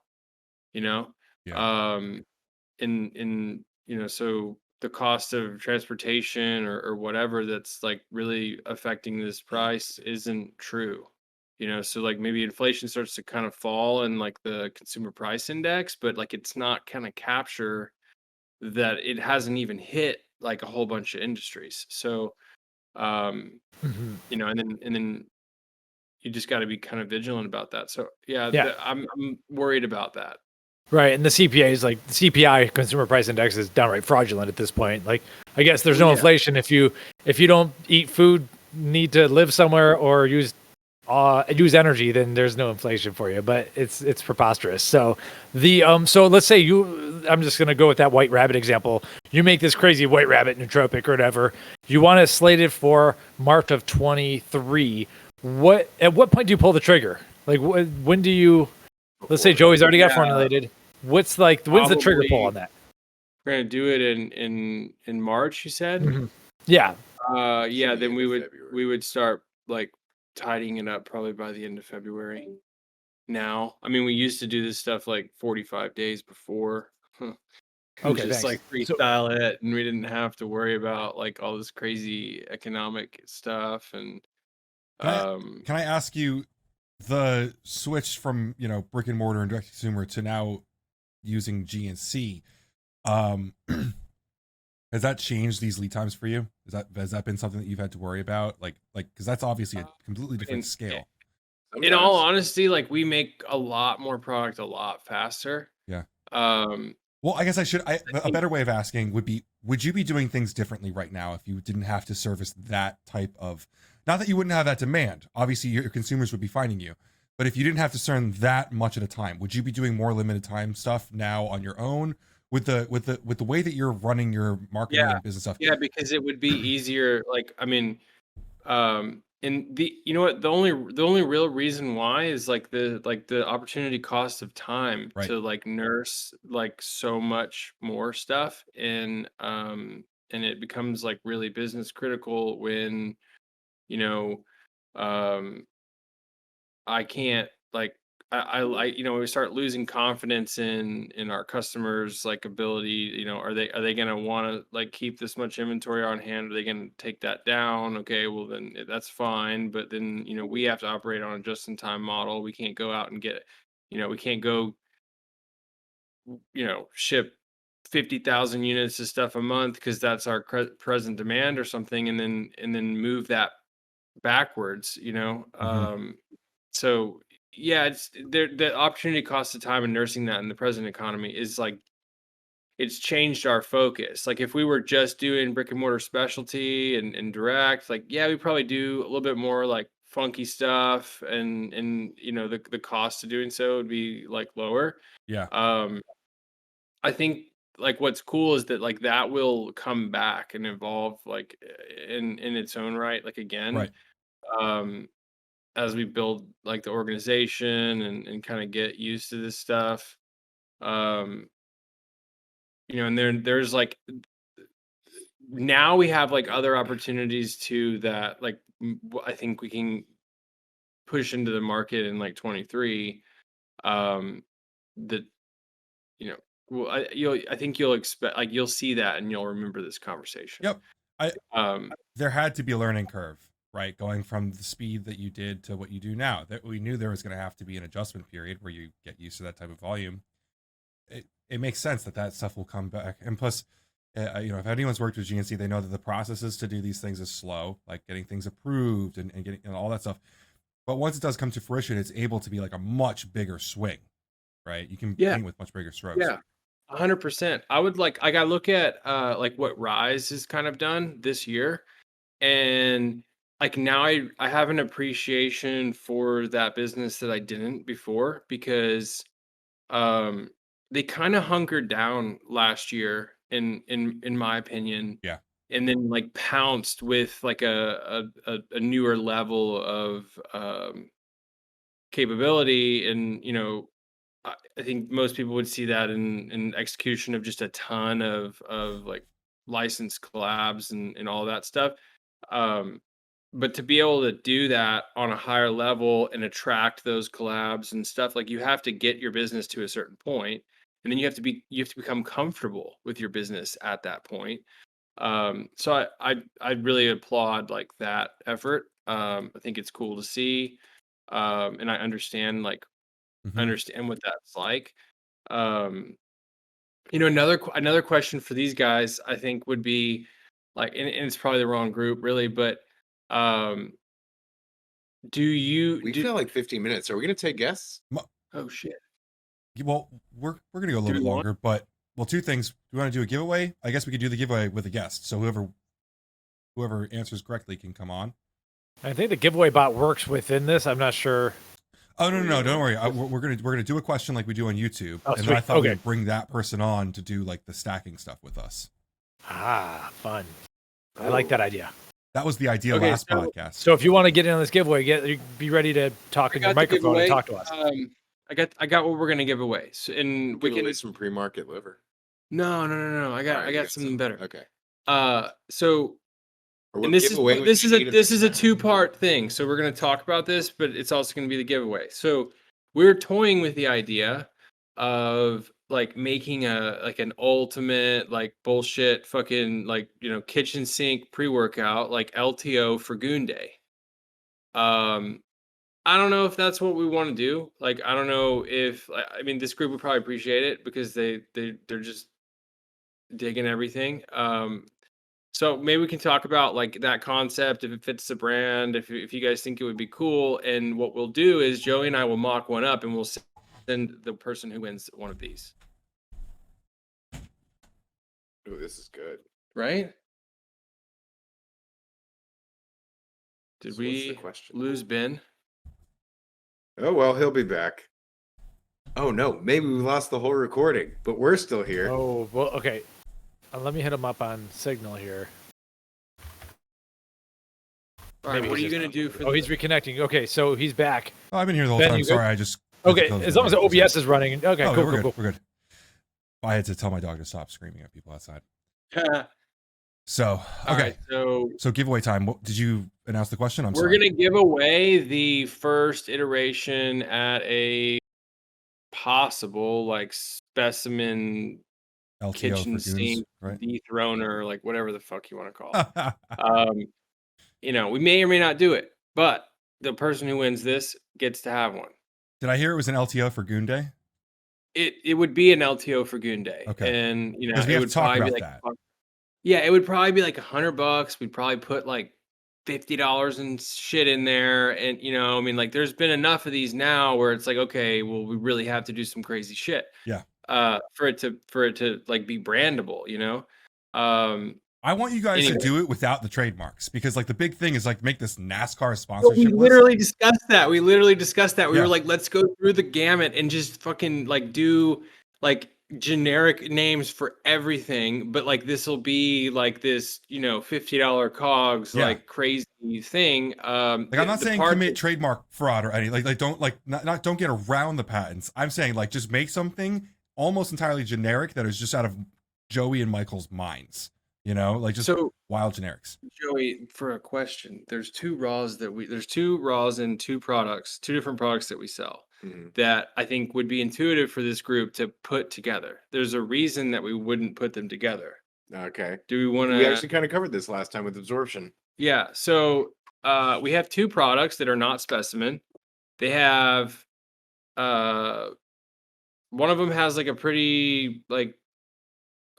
you know? Yeah. Um, so the cost of transportation or whatever that's like really affecting this price isn't true. So like maybe inflation starts to kind of fall in like the consumer price index, but like it's not kind of capture that it hasn't even hit like a whole bunch of industries. So um, Mhm. and then you just got to be kind of vigilant about that. So yeah, Yeah. I'm worried about that. Right, and the CPA is like the CPI, Consumer Price Index, is downright fraudulent at this point. Like, I guess there's Well, no yeah. inflation if you don't eat food, need to live somewhere, or use energy, then there's no inflation for you. But it's preposterous. So so let's say I'm just gonna go with that white rabbit example. You make this crazy white rabbit nootropic or whatever. You want it slated for March of 23. At what point do you pull the trigger? Like when do you? Let's say Joey's already got Yeah, formulated. When's the trigger pull on probably that? we're gonna do it in March, you said? Mhm. Yeah. Yeah, Should be then end we of would February. we would start like tidying it up probably by the end of February. Now, I mean, we used to do this stuff like 45 days before and Okay. just Thanks. like So freestyle it, and we didn't have to worry about like all this crazy economic stuff and Can I um can I ask you the switch from brick and mortar and direct to consumer to now using GNC? Um, has that changed these lead times for you? Has that been something that you've had to worry about? Like because that's obviously a completely different in scale. in all Sometimes. honesty, like we make a lot more product a lot faster. Yeah. Um Well, I guess I a think better way of asking would be, would you be doing things differently right now if you didn't have to service that type of, not that you wouldn't have that demand, obviously your consumers would be finding you, but if you didn't have to serve that much at a time, would you be doing more limited time stuff now on your own with the way that you're running your marketing yeah, and business stuff? yeah, because it would be easier. Like, I mean, and you know what, the only real reason why is like the opportunity cost of time Right. to like nurse like so much more stuff, and it becomes like really business critical when you know um I can't like we start losing confidence in our customers like ability. Are they gonna want to like keep this much inventory on hand? Are they gonna take that down? Okay, well then that's fine, but then we have to operate on a just in time model. We can't go out and get we can't go ship 50,000 units of stuff a month because that's our present demand or something, and then move that backwards, so yeah, it's there. The opportunity cost of time and nursing that in the present economy is like, it's changed our focus. Like if we were just doing brick and mortar specialty and direct, like, yeah, we probably do a little bit more like funky stuff, and the cost of doing so would be like lower. Yeah. I think like what's cool is that like that will come back and evolve like in its own right, like again, Right. um as we build like the organization and kind of get used to this stuff. um and there's like, now we have like other opportunities too that like I think we can push into the market in like 23, that well, I think you'll expect, like, you'll see that and you'll remember this conversation. Yep. I um There had to be a learning curve, right? Going from the speed that you did to what you do now. That we knew there was going to have to be an adjustment period where you get used to that type of volume. It makes sense that stuff will come back. And plus, if anyone's worked with GNC, they know that the processes to do these things is slow, like getting things approved and getting all that stuff. But once it does come to fruition, it's able to be like a much bigger swing, right? You can Yeah. paint with much bigger strokes. Yeah, 100%. I would like, I got to look at like what Rise has kind of done this year, and like now I have an appreciation for that business that I didn't before, because um they kind of hunkered down last year in my opinion, Yeah. and then like pounced with like a newer level of capability. And I think most people would see that in execution of just a ton of like licensed collabs and all that stuff. Um, but to be able to do that on a higher level and attract those collabs and stuff, like you have to get your business to a certain point, and then you have to become comfortable with your business at that point. So I really applaud like that effort. I think it's cool to see, and I understand like Mhm. understand what that's like. Um, another question for these guys, I think, would be like, and it's probably the wrong group, really, but um, do you We do? feel like 15 minutes. Are we going to take guests? Oh shit! Well, we're gonna go a Do little we bit want? longer, but well, two things. Do we want to do a giveaway? I guess we could do the giveaway with a guest. So whoever answers correctly can come on. I think the giveaway bot works within this. I'm not sure. Oh no, Yeah. don't worry. We're gonna do a question like we do on YouTube, Oh, and then I sweet. thought Okay. we'd bring that person on to do like the stacking stuff with us. Ah, fun. I like that idea. That was the idea Okay, last so- podcast. So if you want to get in on this giveaway, be ready to talk in your microphone and talk to us. I got what we're gonna give away, so, and we Give can. away some pre-market liver. No. All I right, got you got something some. better. Okay. So, Or and we'll this give away is what this you is a need at this the is a end. 2-part thing. So we're gonna talk about this, but it's also gonna be the giveaway. So we're toying with the idea of like making an ultimate like bullshit fucking like kitchen sink pre-workout like LTO for Goon Day. I don't know if that's what we want to do. Like, I don't know if I mean this group would probably appreciate it because they're just digging everything. So maybe we can talk about like that concept, if it fits the brand, if you guys think it would be cool. And what we'll do is Joey and I will mock one up and we'll send the person who wins one of these. Oh, this is good. Right? Did So what's the we question? lose Ben? Oh, well, he'll be back. Oh, no. Maybe we lost the whole recording, but we're still here. Oh, well, okay. Let me hit him up on Signal here. All right, Maybe what are he's you just- going to do for Oh, he's reconnecting. Okay, so he's back. Oh, I've been here the whole Ben, time. you good? Sorry, I just Okay, closed as the long as the mic. OBS is running. Okay, Oh, cool, we're cool, good. cool. We're good. I had to tell my dog to stop screaming at people outside. All So okay, right, so giveaway time. Did you announce the question? I'm we're sorry. going to give away the first iteration at a possible like specimen LTO kitchen for goons, sink right? dethroner, like whatever the fuck you want to call it. We may or may not do it, but the person who wins this gets to have one. Did I hear it was an LTO for Goon Day? It would be an LTO for Goon Day. Okay. And you know, Because we it have would to talk probably be about like that. yeah, it would probably be like $100. We'd probably put like $50 and shit in there. And you know, I mean, like there's been enough of these now where it's like, okay, well, we really have to do some crazy shit. Yeah. For it to like be brandable, you know? I want you guys to Anyway. do it without the trademarks because like the big thing is like make this NASCAR Well, we sponsorship list. literally discussed that. We Yeah. were like, let's go through the gamut and just fucking like do like generic names for everything. But like this will be like this, you know, $50 cogs, Yeah. like crazy thing. Like I'm not saying commit trademark fraud or any like don't like not don't get around the patents. I'm saying like just make something almost entirely generic that is just out of Joey and Michael's minds. You know, like just So wild generics. Joey, for a question, there's two raws and two different products that we sell that I think would be intuitive for this group to put together. There's a reason that we wouldn't put them together. Okay. Do we want We to? actually kind of covered this last time with absorption. Yeah. So we have two products that are not specimen. They have one of them has like a pretty like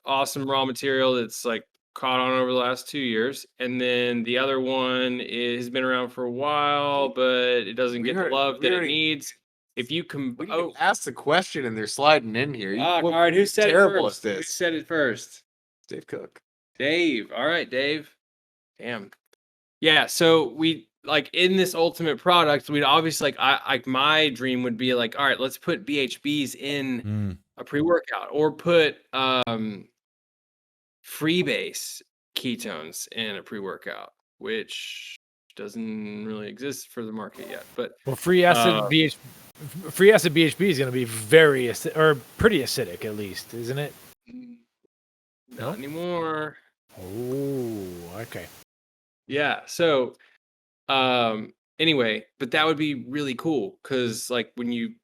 awesome raw material that's like caught on over the last 2 years, and then the other one has been around for a while, but it doesn't get the love that it needs. If you can, ask the question and they're sliding in here. all right, who said it terrible first? is Who this? said it first? Dave Cook. Dave. All right, Dave. Damn. Yeah. So we like in this ultimate product, we'd obviously like my dream would be like, all right, let's put BHBs in a pre-workout or put freebase ketones in a pre-workout, which doesn't really exist for the market yet. But well, free acid BHB is going to be very pretty acidic at least, isn't it? Not anymore. Oh, okay. Yeah. So, anyway, but that would be really cool because, like, when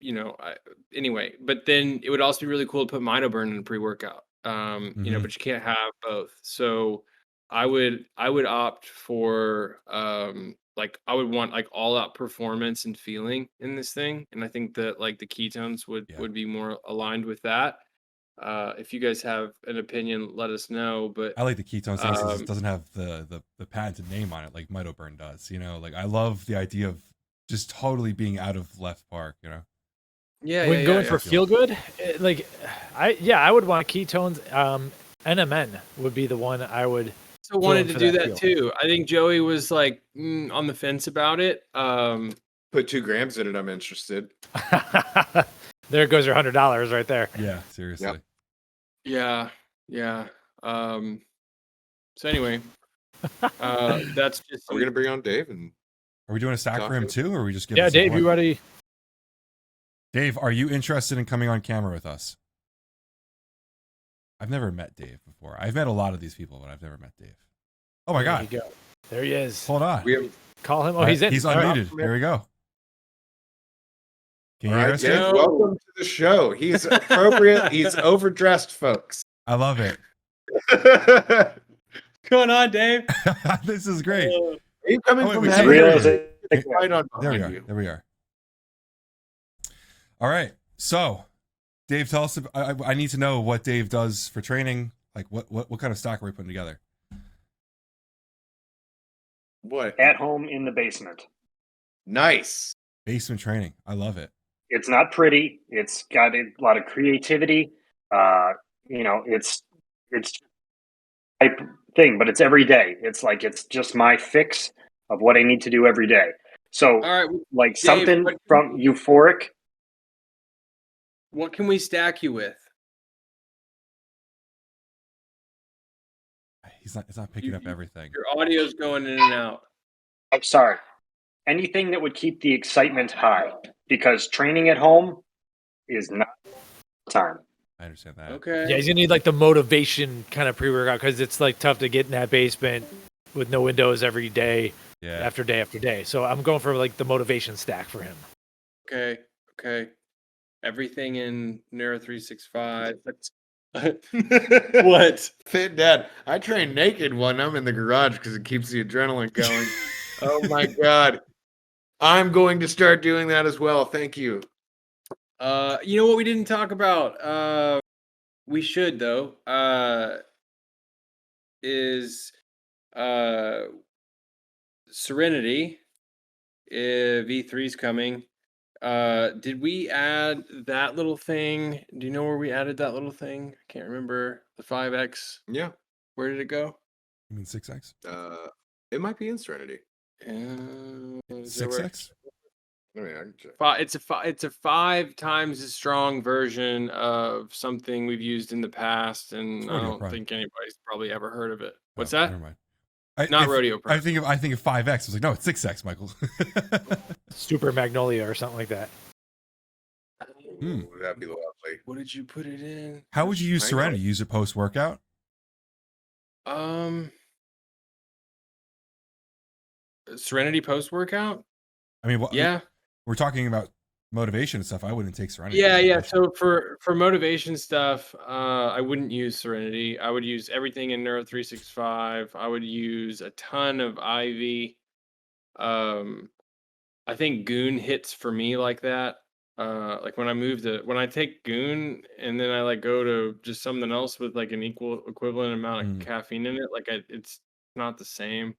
anyway, but then it would also be really cool to put Mitoburn in a pre-workout. You know, but you can't have both. So, I would opt for like I would want like all out performance and feeling in this thing, and I think that like the ketones would be more aligned with that. If you guys have an opinion, let us know. But I like the ketones thing since it doesn't have the patented name on it like Mitoburn does. You know, like I love the idea of just totally being out of left park. You know. Yeah. When going for feel good, like I would want ketones. NMN would be the one I would. So wanted to do that too. I think Joey was like on the fence about it. Put 2 grams in it. I'm interested. There goes your $100 right there. Yeah, seriously. Yep. Yeah. So anyway, that's just. Are we gonna bring on Dave? And are we doing a stack for him too, or are we just giving? Yeah, Dave, you ready? Dave, are you interested in coming on camera with us? I've never met Dave before. I've met a lot of these people, but I've never met Dave. Oh my God. There you go. There he is. Hold on. Call him. Oh, he's in. He's unmuted. There we go. Can you hear us, Dave? Welcome to the show. He's appropriate. He's overdressed, folks. I love it. What's going on, Dave? This is great. Are you coming from There There we are. All right. So, Dave, tell us. I need to know what Dave does for training. Like, what kind of stock are we putting together? What? At home in the basement. Nice. Basement training. I love it. It's not pretty. It's got a lot of creativity. You know, it's type thing, but it's every day. It's like it's just my fix of what I need to do every day. So, all right, like Dave, something from Euphoric. What can we stack you with? It's not picking up everything. Your audio's going in and out. I'm sorry. Anything that would keep the excitement high, because training at home is not time. I understand that. Okay. Yeah, he's gonna need like the motivation kind of pre-workout because it's like tough to get in that basement with no windows every day, after day after day. So I'm going for like the motivation stack for him. Okay. Everything in Neuro 365. What? Fit Dad. I train naked when I'm in the garage because it keeps the adrenaline going. Oh my God. I'm going to start doing that as well. Thank you. You know what we didn't talk about? We should though. Is Serenity V3's coming. Did we add that little thing? Do you know where we added that little thing? I can't remember. The 5X. Yeah. Where did it go? You mean 6X? It might be in Serenity. Is there where- 6X? I mean, I can check. It's a 5 times as strong version of something we've used in the past, and It's I Rodeo don't Prime. think anybody's probably ever heard of it. What's Oh, that? Never mind. Not Rodeo Prime. I think of 5X. I was like, no, it's 6X, Michael. Super Magnolia or something like that. Hmm. Ooh, that'd be lovely. What did you put it in? How would you use I know. Serenity? Use it post workout? Serenity post workout. I mean, Yeah. we're talking about motivation and stuff. I wouldn't take Serenity. Yeah. So for motivation stuff, I wouldn't use Serenity. I would use everything in Neuro 365. I would use a ton of Ivy. I think Goon hits for me like that. Like when I take Goon and then I like go to just something else with like an equivalent amount of caffeine in it, like it's not the same.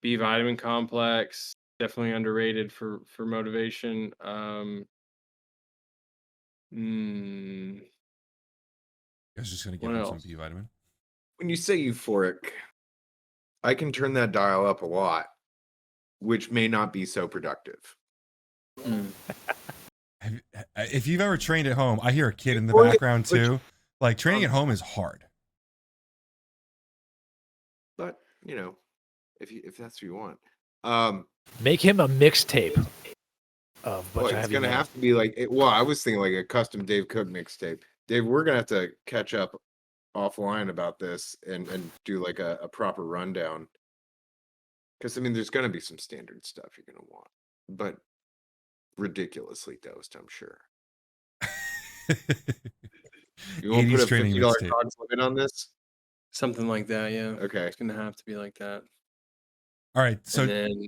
B vitamin complex, definitely underrated for motivation. I was just gonna give What him some else? B vitamin. When you say euphoric, I can turn that dial up a lot, which may not be so productive. If you've ever trained at home, I hear a kid in the Well, yeah, background but- too. Like training at home is hard. But if that's what you want, Make him a mixtape of well, bunch of it's heavy gonna metal. have to be like. I was thinking like a custom Dave Cook mixtape. Dave, we're gonna have to catch up offline about this and do like a proper rundown. Because I mean, there's gonna be some standard stuff you're gonna want, but ridiculously dosed, I'm sure. You won't put 80s a training $50 mixtape. COGS limit on this? Something like that, yeah. Okay. It's gonna have to be like that. All right, so And then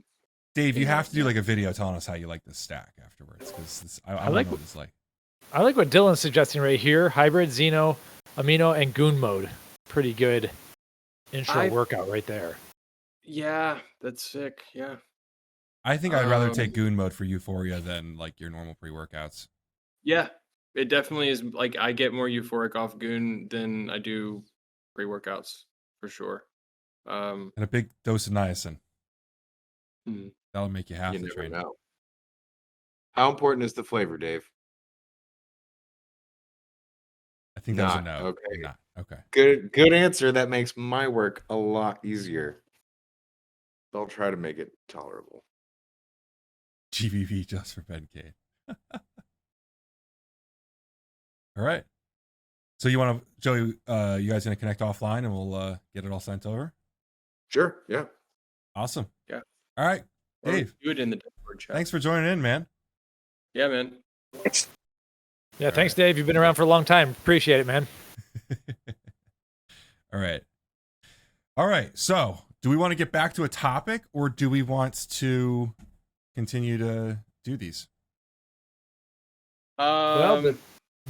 Dave, you yeah, have to do yeah. like a video telling us how you like this stack afterwards, because I I want like to know what it's like. I like what Dylan's suggesting right here: hybrid, Xeno, Amino, and Goon mode. Pretty good intro workout right there. Yeah, that's sick. Yeah. I think I'd rather take Goon mode for Euphoria than like your normal pre-workouts. Yeah. It definitely is like I get more euphoric off Goon than I do pre-workouts for sure. And a big dose of niacin. Mhm. That'll make you have You to never train. know. How important is the flavor, Dave? I think that was a Not, no. okay. Not. Okay. Good answer. That makes my work a lot easier. I'll try to make it tolerable. GBV just for Ben Cade. All right. So you want to, Joey, you guys going to connect offline and we'll get it all sent over? Sure. Yeah. Awesome. Yeah. All right. Or Dave, do it in the Discord chat. thanks for joining in, man. Yeah, man. Yeah, thanks, Dave. You've been around for a long time. Appreciate it, man. All right. All right. So do we want to get back to a topic or do we want to continue to do these? Well,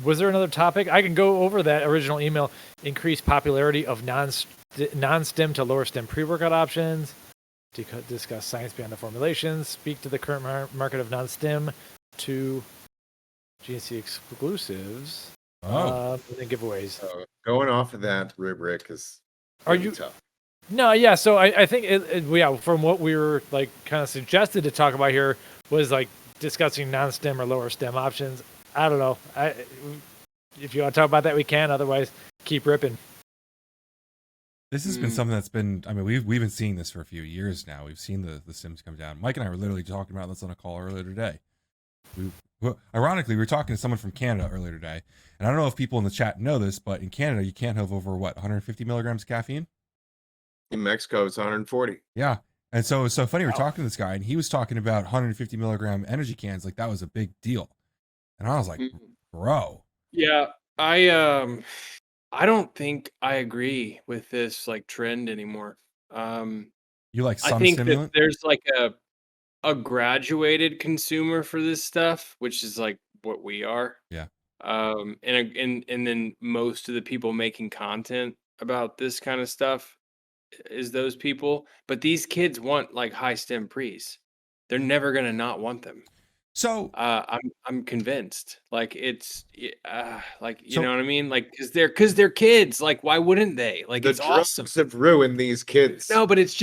was there another topic? I can go over that original email. Increased popularity of non-stim to lower stim pre-workout options. Discuss science behind the formulations. Speak to the current market of non-stim to GNC exclusives. Oh, And then giveaways. So going off of that rubric is Are really you- tough. No, yeah. So I think from what we were like kind of suggested to talk about here was like discussing non-stim or lower stim options. I don't know. If you want to talk about that, we can. Otherwise, keep ripping. this has been something that's been, I mean, we've been seeing this for a few years now. We've seen the sims come down. Mike and I were literally talking about this on a call earlier today. Ironically, we were talking to someone from Canada earlier today. And I don't know if people in the chat know this, but in Canada, you can't have over 150 milligrams of caffeine? In Mexico, it's 140. Yeah. And so it's so funny. We're talking to this guy and he was talking about 150 milligram energy cans. Like that was a big deal. And I was like, bro. Yeah, I don't think I agree with this like trend anymore. You like I some think stimulant? that there's like a graduated consumer for this stuff, which is like what we are. Yeah. And then most of the people making content about this kind of stuff is those people. But these kids want like high stem pre's. They're never gonna not want them. So I'm convinced. Like like you So- know what I mean? Like because they're kids. Like why wouldn't they? Like The it's awesome. drugs have ruined these kids. No, but it's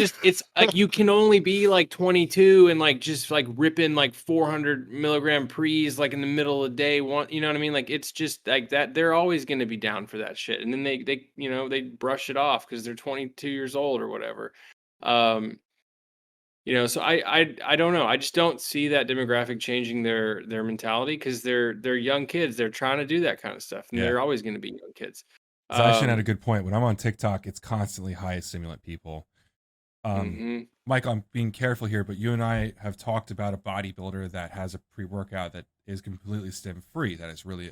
like you can only be like 22 and like just like ripping like 400 milligram pre's like in the middle of the day. You know what I mean? Like it's just like that. They're always going to be down for that shit, and then they you know they brush it off because they're 22 years old or whatever. You know, so I don't know. I just don't see that demographic changing their mentality because they're young kids. They're trying to do that kind of stuff, and Yeah. they're always going to be young kids. Zashin had a good point. When I'm on TikTok, it's constantly high stimulant people. Mhm. Mike, I'm being careful here, but you and I have talked about a bodybuilder that has a pre-workout that is completely stim free. That is really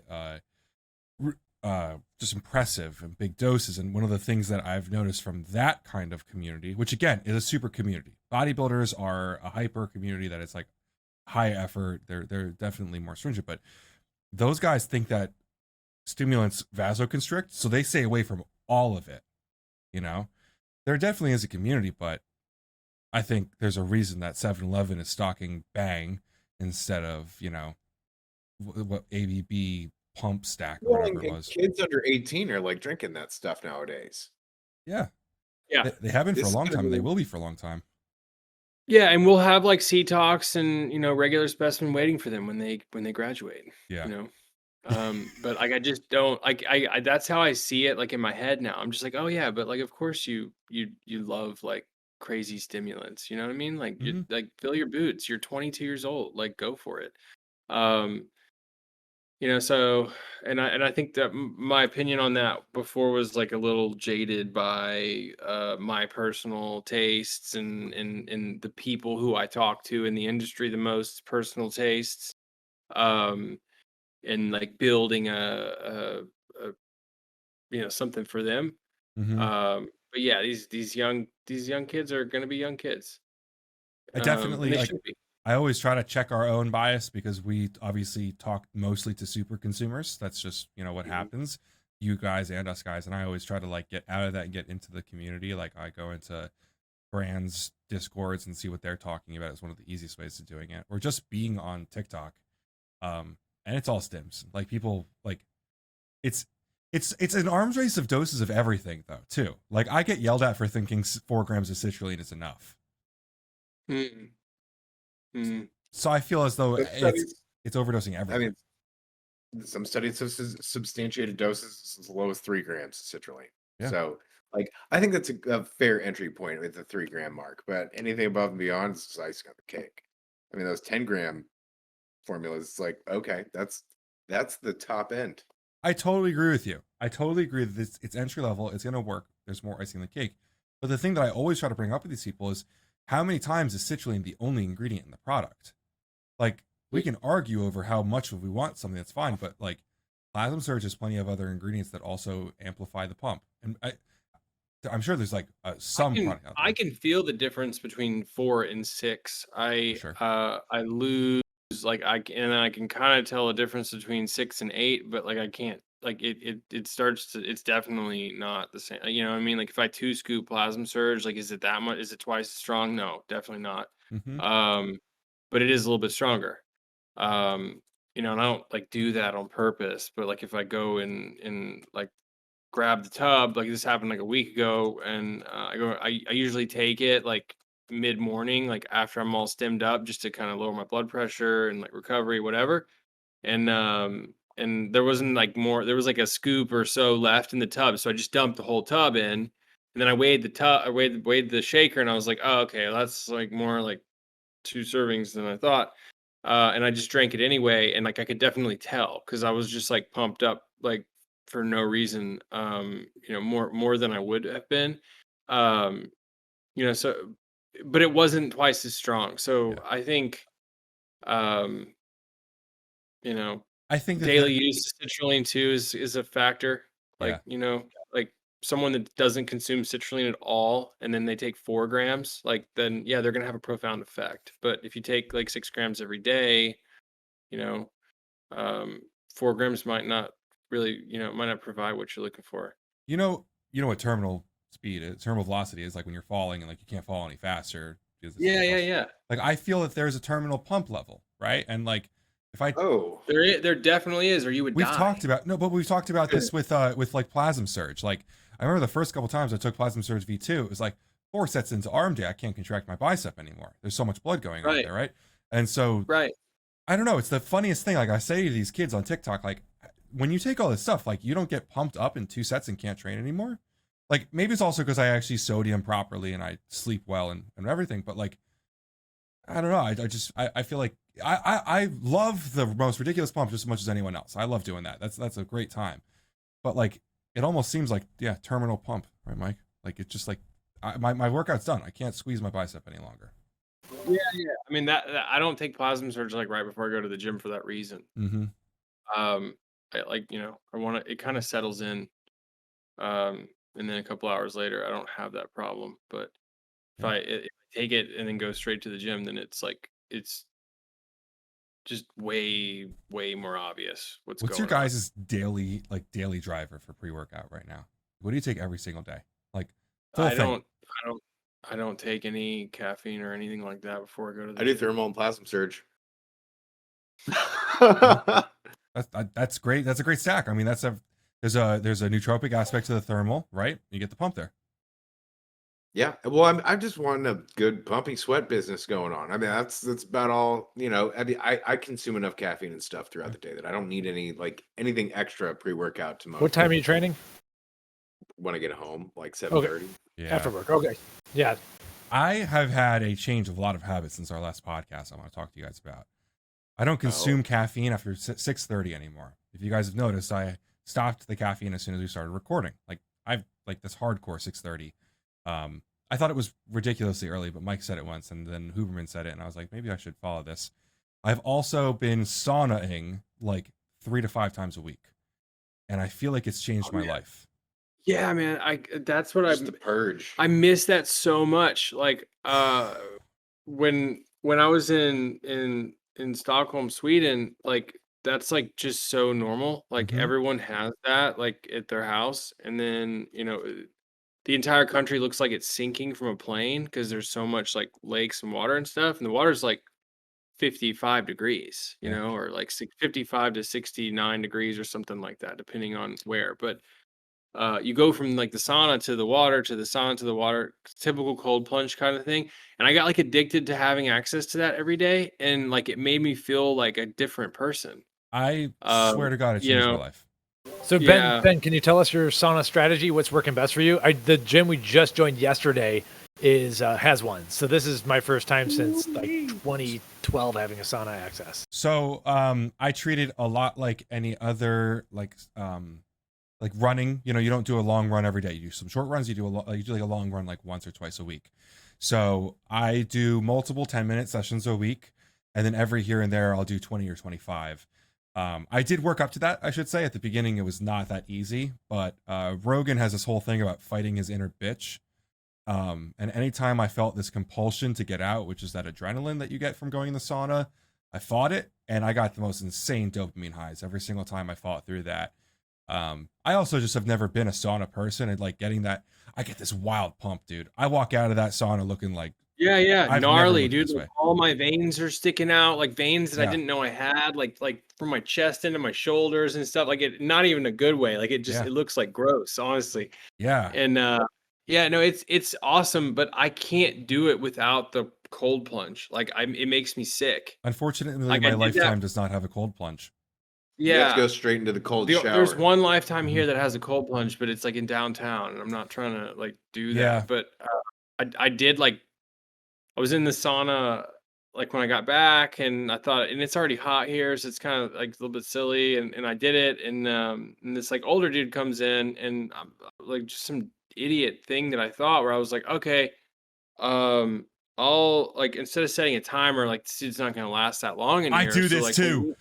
just impressive and big doses. And one of the things that I've noticed from that kind of community, which again is a super community, bodybuilders are a hyper community that is like high effort. They're definitely more stringent, but those guys think that stimulants vasoconstrict, so they stay away from all of it. You know, there definitely is a community, but I think there's a reason that 7-Eleven is stocking Bang instead of, you know, what ABB pump stack or Well, whatever it and was. kids under 18 are like drinking that stuff nowadays. Yeah. Yeah. They have been for This a is long gonna time, and they be- will be for a long time. Yeah, and we'll have like C-Tox and you know regular specimen waiting for them when they graduate. Yeah. You know, but like I just don't like I that's how I see it like in my head now. I'm just like, oh yeah, but like of course you love like crazy stimulants. You know what I mean? Like you Mhm. like fill your boots. You're 22 years old. Like go for it. Um, you know, so and I think that my opinion on that before was like a little jaded by my personal tastes and the people who I talk to in the industry the most personal tastes. Um, and like building a you know something for them. Mhm. But yeah, these young kids are going to be young kids. I And definitely they like. should be. I always try to check our own bias because we obviously talk mostly to super consumers. That's just, you know, what Mhm. happens. You guys and us guys, and I always try to like get out of that and get into the community. Like I go into brands discords and see what they're talking about is one of the easiest ways of doing it, or just being on TikTok. And it's all stims. Like people like it's it's an arms race of doses of everything though too. Like I get yelled at for thinking 4 grams of citrulline is enough. Mm. Mm. So I feel as though Some studies, it's overdosing I everything. mean, some studies have substantiated doses as low as 3 grams of citrulline. Yeah. So, like, I think that's a fair entry point at the 3 gram mark. But anything above and beyond is just icing on the cake. I mean, those 10 gram formulas, it's like, okay, that's the top end. I totally agree with you. I totally agree that it's entry level. It's going to work. There's more icing on the cake. But the thing that I always try to bring up with these people is how many times is citrulline the only ingredient in the product? Like, we can argue over how much we want something, that's fine. But like, Plasma Surge has plenty of other ingredients that also amplify the pump. And I'm sure there's like some product out there. I can feel the difference between 4 and 6. Sure. I lose like and I can kind of tell a difference between 6 and 8, but like I can't like it starts to it's definitely not the same. You know what I mean? Like if I 2 scoop Plasma Surge, like is it that much? Is it twice as strong? No, definitely not. Mm-hmm. But it is a little bit stronger. You know, and I don't like do that on purpose, but like if I go and like grab the tub, like this happened like a week ago, and I usually take it like mid morning, like after I'm all stemmed up, just to kind of lower my blood pressure and like recovery, whatever. And there wasn't like more, there was like a scoop or so left in the tub, so I just dumped the whole tub in, and then I weighed the tub, I weighed the shaker, and I was like, oh, okay, that's like more like 2 servings than I thought. And I just drank it anyway, and like I could definitely tell because I was just like pumped up like for no reason, you know, more than I would have been. Um, you know, so but it wasn't twice as strong. So Yeah. I think um, you know, I think that daily use of citrulline too is a factor. Yeah. Like, you know, like someone that doesn't consume citrulline at all, and then they take 4 grams, like then yeah, they're gonna have a profound effect. But if you take like 6 grams every day, you know, 4 grams might not really, might not provide what you're looking for. You know what terminal speed is, terminal velocity is, like when you're falling and like you can't fall any faster. Because it's Yeah, so yeah, close. yeah. Like I feel that there's a terminal pump level, right? And like if I Oh, There definitely is, or you would we've die. talked about no, but we've talked about this with like Plasm Surge. Like I remember the first couple times I took Plasm Surge V2, it was like 4 sets into arm day, I can't contract my bicep anymore. There's so much blood going on Right. there, right? And so Right. I don't know. It's the funniest thing. Like I say to these kids on TikTok, like when you take all this stuff, like you don't get pumped up in 2 sets and can't train anymore. Like maybe it's also because I actually sodium properly and I sleep well and everything. But like I don't know. I feel like I love the most ridiculous pump just as much as anyone else. I love doing that. That's a great time. But like it almost seems like terminal pump, right, Mike? Like it's just like my workout's done. I can't squeeze my bicep any longer. Yeah, yeah. I mean that I don't take Plasma Surge like right before I go to the gym for that reason. Mm-hmm. I like, I want to, it kind of settles in. And then a couple hours later, I don't have that problem. But if I take it and then go straight to the gym, then it's like, it's just way, way more obvious what's What's going your on. guys' daily driver for pre-workout right now? What do you take every single day? Like full I thing. don't take any caffeine or anything like that before I go to the I do gym. thermal and plasma surge. That's great. That's a great stack. I mean, there's a nootropic aspect to the thermal, right? You get the pump there. Yeah, well, I just want a good pumping sweat business going on. I mean, that's about all. I mean, I consume enough caffeine and stuff throughout the day that I don't need anything extra pre-workout to What time are you training? when I get home, like 7:30. Yeah. After work. Okay. Yeah. I have had a change of a lot of habits since our last podcast. I want to talk to you guys about. I don't consume caffeine after 6:30 anymore. If you guys have noticed, I stopped the caffeine as soon as we started recording. Like I've like this hardcore 6:30. I thought it was ridiculously early, but Mike said it once, and then Huberman said it, and I was like, maybe I should follow this. I've also been saunaing like 3 to 5 times a week, and I feel like it's changed my life. Yeah, man. That's what Just the purge. I miss that so much. Like when I was in Stockholm, Sweden, like that's like just so normal. Like Mhm. everyone has that like at their house, and then the entire country looks like it's sinking from a plane because there's so much like lakes and water and stuff, and the water's like 55 degrees, Yeah. or like 55 to 69 degrees or something like that, depending on where. But you go from like the sauna to the water to the sauna to the water, typical cold plunge kind of thing. And I got like addicted to having access to that every day, and like it made me feel like a different person. I swear to God, it you changed my know, life. So Yeah. Ben, can you tell us your sauna strategy? What's working best for you? The gym we just joined yesterday has one. So this is my first time since like 2012 having a sauna access. So I treat it a lot like any other like running. You don't do a long run every day. You do some short runs. You do like a long run like once or twice a week. So I do multiple 10-minute sessions a week, and then every here and there I'll do 20 or 25. I did work up to that, I should say. At the beginning, it was not that easy, but Rogan has this whole thing about fighting his inner bitch. And anytime I felt this compulsion to get out, which is that adrenaline that you get from going in the sauna, I fought it, and I got the most insane dopamine highs every single time I fought through that. I also just have never been a sauna person, and like getting that, I get this wild pump, dude. I walk out of that sauna looking like Yeah, I've never gnarly, looked dude. this Like, way. all my veins are sticking out, like veins that I Yeah. didn't know I had, like from my chest into my shoulders and stuff. Like it, not even a good way. Like it just Yeah. it looks like gross, honestly. Yeah. And yeah, no, it's awesome, but I can't do it without the cold plunge. Like it makes me sick. Unfortunately, Like, I my did that- lifetime does not have a cold plunge. You have Yeah, to go straight into the cold shower. there's one lifetime here Mhm. that has a cold plunge, but it's like in downtown, and I'm not trying to like do that. Yeah. But I did like I was in the sauna like when I got back, and I thought, and it's already hot here, so it's kind of like a little bit silly, and I did it, and this like older dude comes in, and like just some idiot thing that I thought where I was like, okay, I'll like instead of setting a timer, like this dude's not gonna last that long in I here. do So this like too.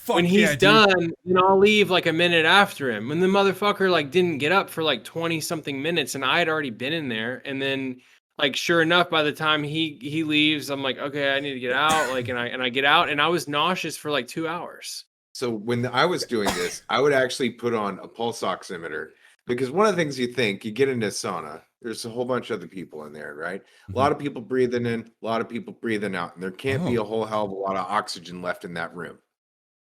Fuck when yeah, he's dude. done, then I'll leave like a minute after him. When the motherfucker like didn't get up for like 20 something minutes, and I had already been in there, and then like sure enough, by the time he leaves, I'm like, okay, I need to get out. Like, and I get out, and I was nauseous for like 2 hours. So when I was doing this, I would actually put on a pulse oximeter because one of the things you think you get into sauna, there's a whole bunch of other people in there, right? A lot of people breathing in, a lot of people breathing out, and there can't be a whole hell of a lot of oxygen left in that room.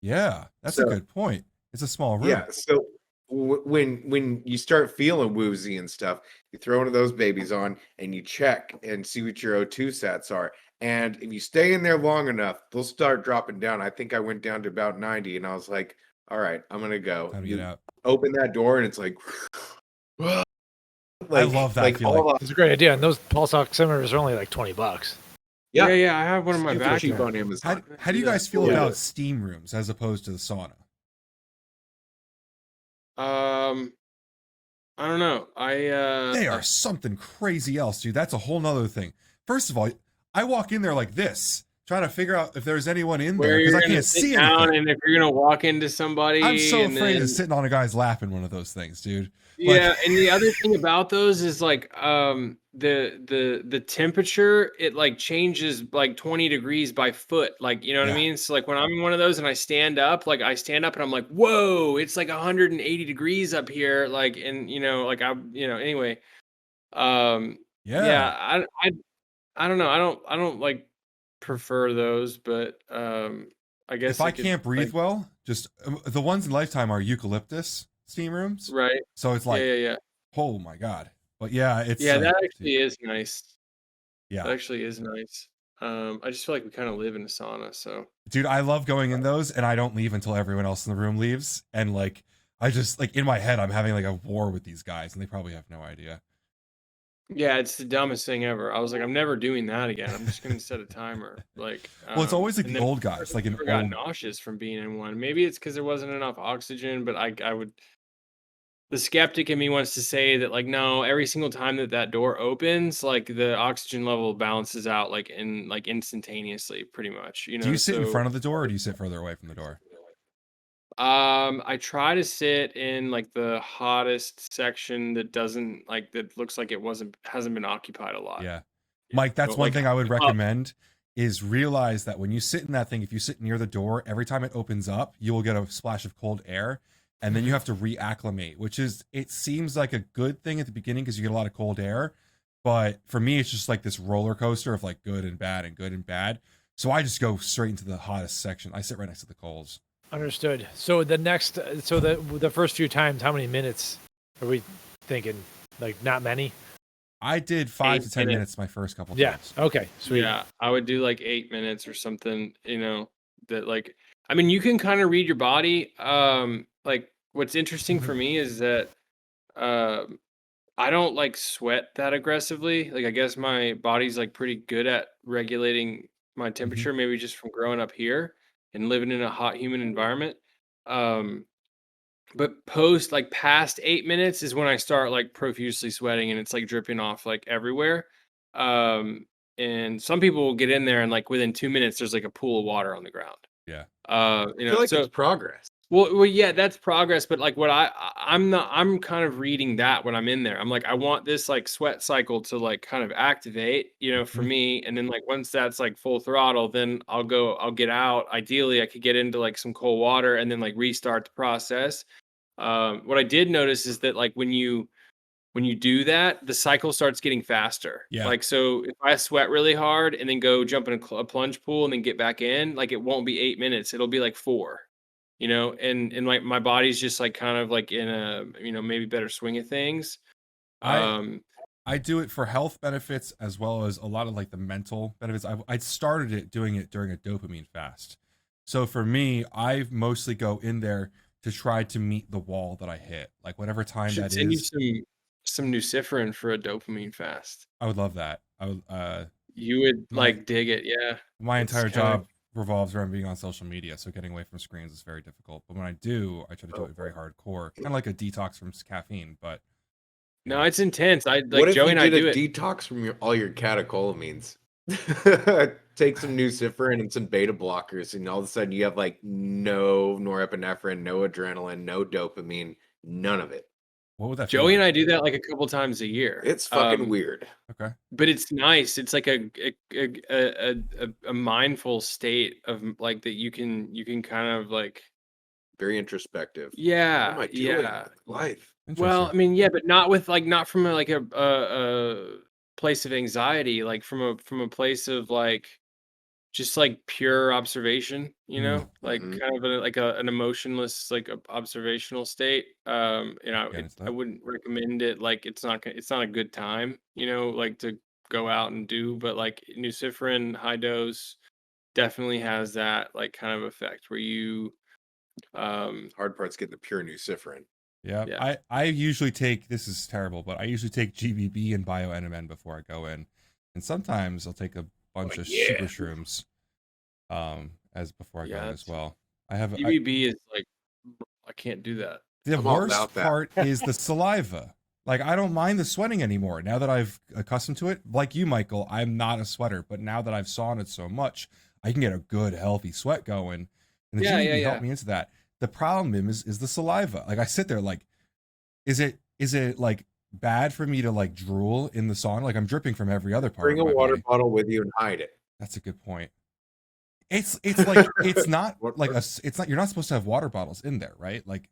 Yeah, that's a good point. It's a small room. Yeah, so when you start feeling woozy and stuff, you throw one of those babies on and you check and see what your O2 sats are. And if you stay in there long enough, they'll start dropping down. I think I went down to about 90, and I was like, all right, I'm gonna go. Time to You get out. open that door and it's like, I love that feeling. It's a great idea, and those pulse oximeters are only like $20. Yeah, I have one in my super back. cheap on Amazon. How do you guys feel Yeah. about steam rooms as opposed to the sauna? I don't know. They are something crazy else, dude. That's a whole nother thing. First of all, I walk in there like this, trying to figure out if there's anyone in there where because you're I gonna can't sit see down, anything. and if you're gonna walk into somebody, I'm so and afraid then, of sitting on a guy's lap in one of those things, dude. yeah, and the other thing about those is like the temperature, it like changes like 20 degrees by foot, like, you know what I mean? So like when I'm in one of those and I stand up and I'm like, whoa, it's like 180 degrees up here, like, and like anyway. Yeah, I don't know. I don't like prefer those, but I guess If I can't breathe well, just the ones in Lifetime are eucalyptus steam rooms, right. so it's like, Yeah. oh my god. But yeah, it's Yeah, like, that actually is nice. yeah, That actually is nice. I just feel like we kind of live in a sauna, so dude, I love going in those, and I don't leave until everyone else in the room leaves, and like I just like in my head I'm having like a war with these guys, and they probably have no idea. yeah, it's the dumbest thing ever. I was like, I'm never doing that again. I'm just gonna set a timer. Like, Well, it's always like and the then old guys, like I an got old. nauseous from being in one. Maybe it's because there wasn't enough oxygen, but I would. The skeptic in me wants to say that like no, every single time that door opens, like the oxygen level balances out like instantaneously, pretty much. Do you sit in so front of the door or do you sit further away from the door? I try to sit in like the hottest section that looks like hasn't been occupied a lot. Yeah. Mike, that's So, one like, thing I would up. recommend is realize that when you sit in that thing, if you sit near the door, every time it opens up, you will get a splash of cold air. And then you have to reacclimate, which is, it seems like a good thing at the beginning because you get a lot of cold air. But for me, it's just like this roller coaster of like good and bad and good and bad. So I just go straight into the hottest section. I sit right next to the coals. Understood. So the first few times, how many minutes are we thinking? Like not many? I did 5 8 to 10 minutes. minutes my first couple Yeah. times. Okay. Sweet. Yeah, I would do like 8 minutes or something, that like, I mean, you can kind of read your body. Like what's interesting for me is that I don't like sweat that aggressively. Like I guess my body's like pretty good at regulating my temperature, maybe just from growing up here and living in a hot, humid environment. But past 8 minutes is when I start like profusely sweating and it's like dripping off like everywhere. And some people will get in there and like within 2 minutes there's like a pool of water on the ground. Yeah. I feel like it's progress. Well, yeah, that's progress. But like what I'm kind of reading that when I'm in there. I'm like, I want this like sweat cycle to like kind of activate, for me. And then like once that's like full throttle, then I'll get out. Ideally, I could get into like some cold water and then like restart the process. What I did notice is that like when you do that, the cycle starts getting faster. Yeah. Like, so if I sweat really hard and then go jump in a plunge pool and then get back in, like it won't be 8 minutes. It'll be like 4, and like my body's just like kind of like in a, maybe better swing of things. I do it for health benefits as well as a lot of like the mental benefits. I started doing it during a dopamine fast. So for me, I mostly go in there to try to meet the wall that I hit, like whatever time should that send is. you some Nuciferin for a dopamine fast. I would love that. I would. You would like dig it, yeah. My It's entire kinda- job revolves around being on social media, so getting away from screens is very difficult. But when I do, I try to do it very hardcore, kind of like a detox from caffeine. But No, it's intense. What Like if Joey you and I did do a it. detox from all your catecholamines? take some Nuciferin and some beta blockers, and all of a sudden you have like no norepinephrine, no adrenaline, no dopamine, none of it. What would that feel Joey and like? I do that like a couple times a year. It's fucking weird. Okay. But it's nice. It's like a mindful state of like that you can kind of like Very introspective. What yeah am I doing yeah. with life? Well, I Interesting. mean, yeah, but not with like not from a place of anxiety, like from a place of like just like pure observation, you know, like Mhm. kind of an emotionless like observational state. You know, Get into I that. wouldn't recommend it. Like it's not a good time, you know, like to go out and do. But like Nuciferin high dose definitely has that like kind of effect where you, Hard part's getting the pure Nuciferin. Yeah. yeah. I usually take, this is terrible, but I usually take GBB and Bio NMN before I go in. And sometimes I'll take a bunch of super yeah. shrooms as before I go Yeah, in as well. I have DBB is like I can't do that. the I'm all worst about that. part is the saliva. Like I don't mind the sweating anymore now that I've accustomed to it. Like you, Michael, I'm not a sweater, but now that I've saunaed so much, I can get a good healthy sweat going. And the Yeah, GBB yeah, helped yeah. me into that. The problem is the saliva. Like I sit there like, is it like bad for me to like drool in the sauna? Like I'm dripping from every other part Bring of a my water body. bottle with you and hide it. That's a good point. It's like it's not What- like it's not, you're not supposed to have water bottles in there, right? Like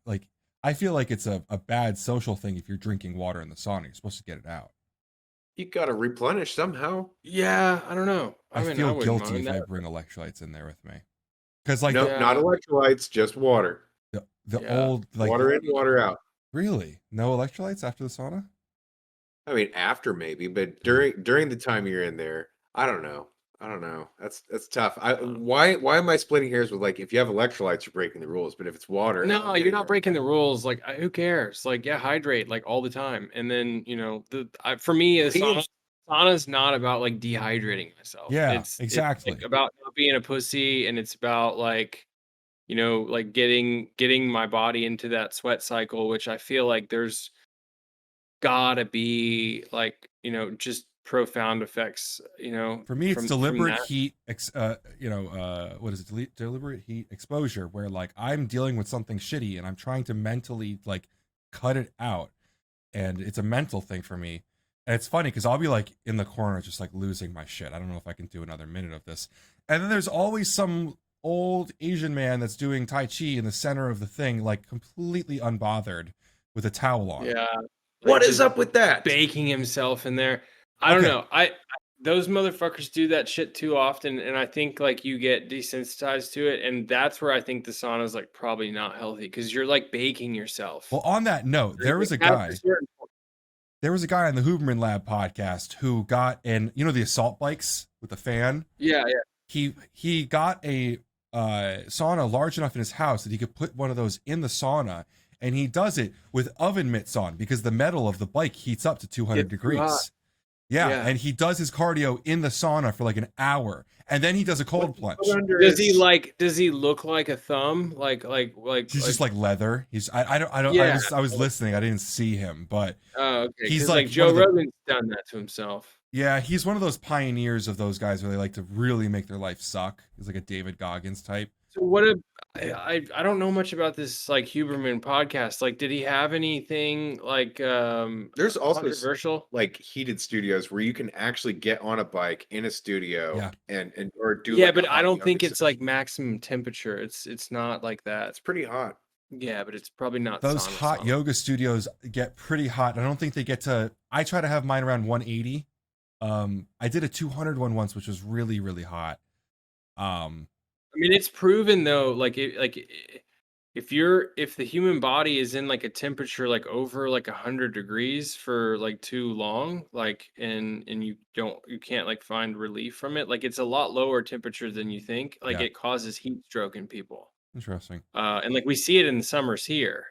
I feel like it's a bad social thing if you're drinking water in the sauna. You're supposed to get it out. You gotta replenish somehow. Yeah, I don't know. I I mean, I feel wouldn't guilty mind if I that. bring electrolytes in there with me. Because like No, the, Yeah. not electrolytes, just water. the Yeah. old like Water in, water out. really no electrolytes after the sauna? I mean, after maybe, but during the time you're in there, I don't know. That's tough. Why am I splitting hairs with like if you have electrolytes, you're breaking the rules, but if it's water, No, I'm you're getting not there. breaking the rules. Like, who cares? Like, yeah, hydrate like all the time. And then, you know, for me, sauna's not about like dehydrating myself. Yeah, It's exactly. like about not being a pussy, and it's about like, you know, like getting my body into that sweat cycle, which I feel like there's gotta be like, you know, just profound effects, you know, For me, it's from deliberate that. heat, what is it? Deliberate heat exposure, where like I'm dealing with something shitty and I'm trying to mentally like cut it out, and it's a mental thing for me. And it's funny because I'll be like in the corner, just like losing my shit. I don't know if I can do another minute of this. And then there's always some old Asian man that's doing Tai Chi in the center of the thing, like completely unbothered with a towel on. Yeah. What Like, is just up with that? baking himself in there. I don't Okay. know. I those motherfuckers do that shit too often, and I think like you get desensitized to it, and that's where I think the sauna is like probably not healthy because you're like baking yourself. Well, on that note, there was a At guy. certain point- There was a guy on the Huberman Lab podcast who got the assault bikes with the fan. Yeah, He got a sauna large enough in his house that he could put one of those in the sauna, and he does it with oven mitts on because the metal of the bike heats up to 200 Gets too degrees. hot. Yeah, Yeah. and he does his cardio in the sauna for like an hour, and then he does a cold plunge. Does he look like a thumb? Like He's just like leather. He's I don't Yeah. I was listening. I didn't see him, but oh, okay. he's Because like like one Joe of the- Rogan's done that to himself. yeah, he's one of those pioneers of those guys where they like to really make their life suck. He's like a David Goggins type. So I don't know much about this like Huberman podcast. Like, did he have anything like There's also controversial? like heated studios where you can actually get on a bike in a studio Yeah. and or do Yeah, like but a I hot don't yoga think it's session. like maximum temperature. It's not like that. It's pretty hot. Yeah, but it's probably not Those hot sauna. yoga studios get pretty hot. I don't think they get to. I try to have mine around 180. I did a 200 one once, which was really really hot. I mean, it's proven though, if the human body is in like a temperature like over like 100 degrees for like too long, like and you can't like find relief from it, like it's a lot lower temperature than you think. Like Yeah. it causes heat stroke in people. Interesting. And like we see it in the summers here.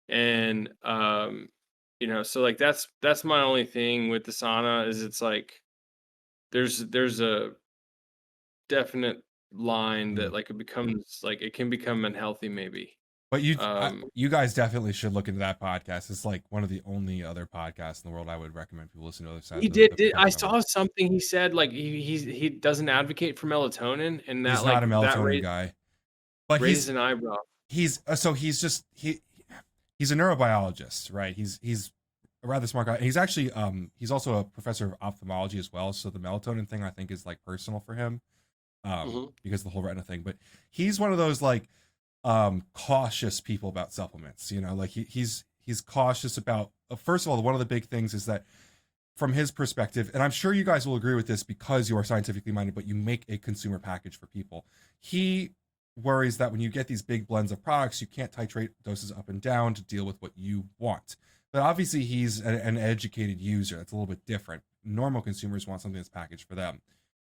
And you know, so like that's my only thing with the sauna is it's like there's a definite line that like it becomes like it can become unhealthy maybe. But you guys definitely should look into that podcast. It's like one of the only other podcasts in the world I would recommend people listen to. Other side He of did. I protection of saw something he said like he doesn't advocate for melatonin, and He's that not a like that melatonin guy, but raised an eyebrow. he's he's a neurobiologist, right? He's a rather smart guy. And he's actually he's also a professor of ophthalmology as well. So the melatonin thing I think is like personal for him, because of the whole retina thing. But he's one of those like cautious people about supplements. You know, like he's cautious about. First of all, one of the big things is that from his perspective, and I'm sure you guys will agree with this because you are scientifically minded, but you make a consumer package for people. He worries that when you get these big blends of products, you can't titrate doses up and down to deal with what you want. But obviously, he's an educated user. That's a little bit different. Normal consumers want something that's packaged for them.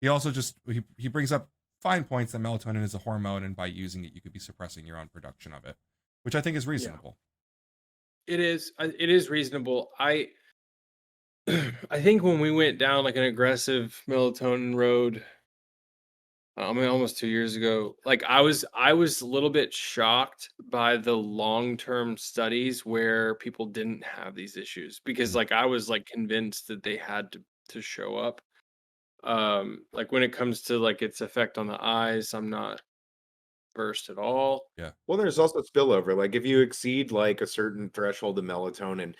He also just he brings up fine points that melatonin is a hormone, and by using it, you could be suppressing your own production of it, which I think is reasonable. It is. It is reasonable. I think when we went down like an aggressive melatonin road, I mean, almost 2 years ago, like I was a little bit shocked by the long-term studies where people didn't have these issues because like I was like convinced that they had to show up. Like when it comes to like its effect on the eyes, I'm not versed at all. Yeah. Well, there's also spillover. Like if you exceed like a certain threshold of melatonin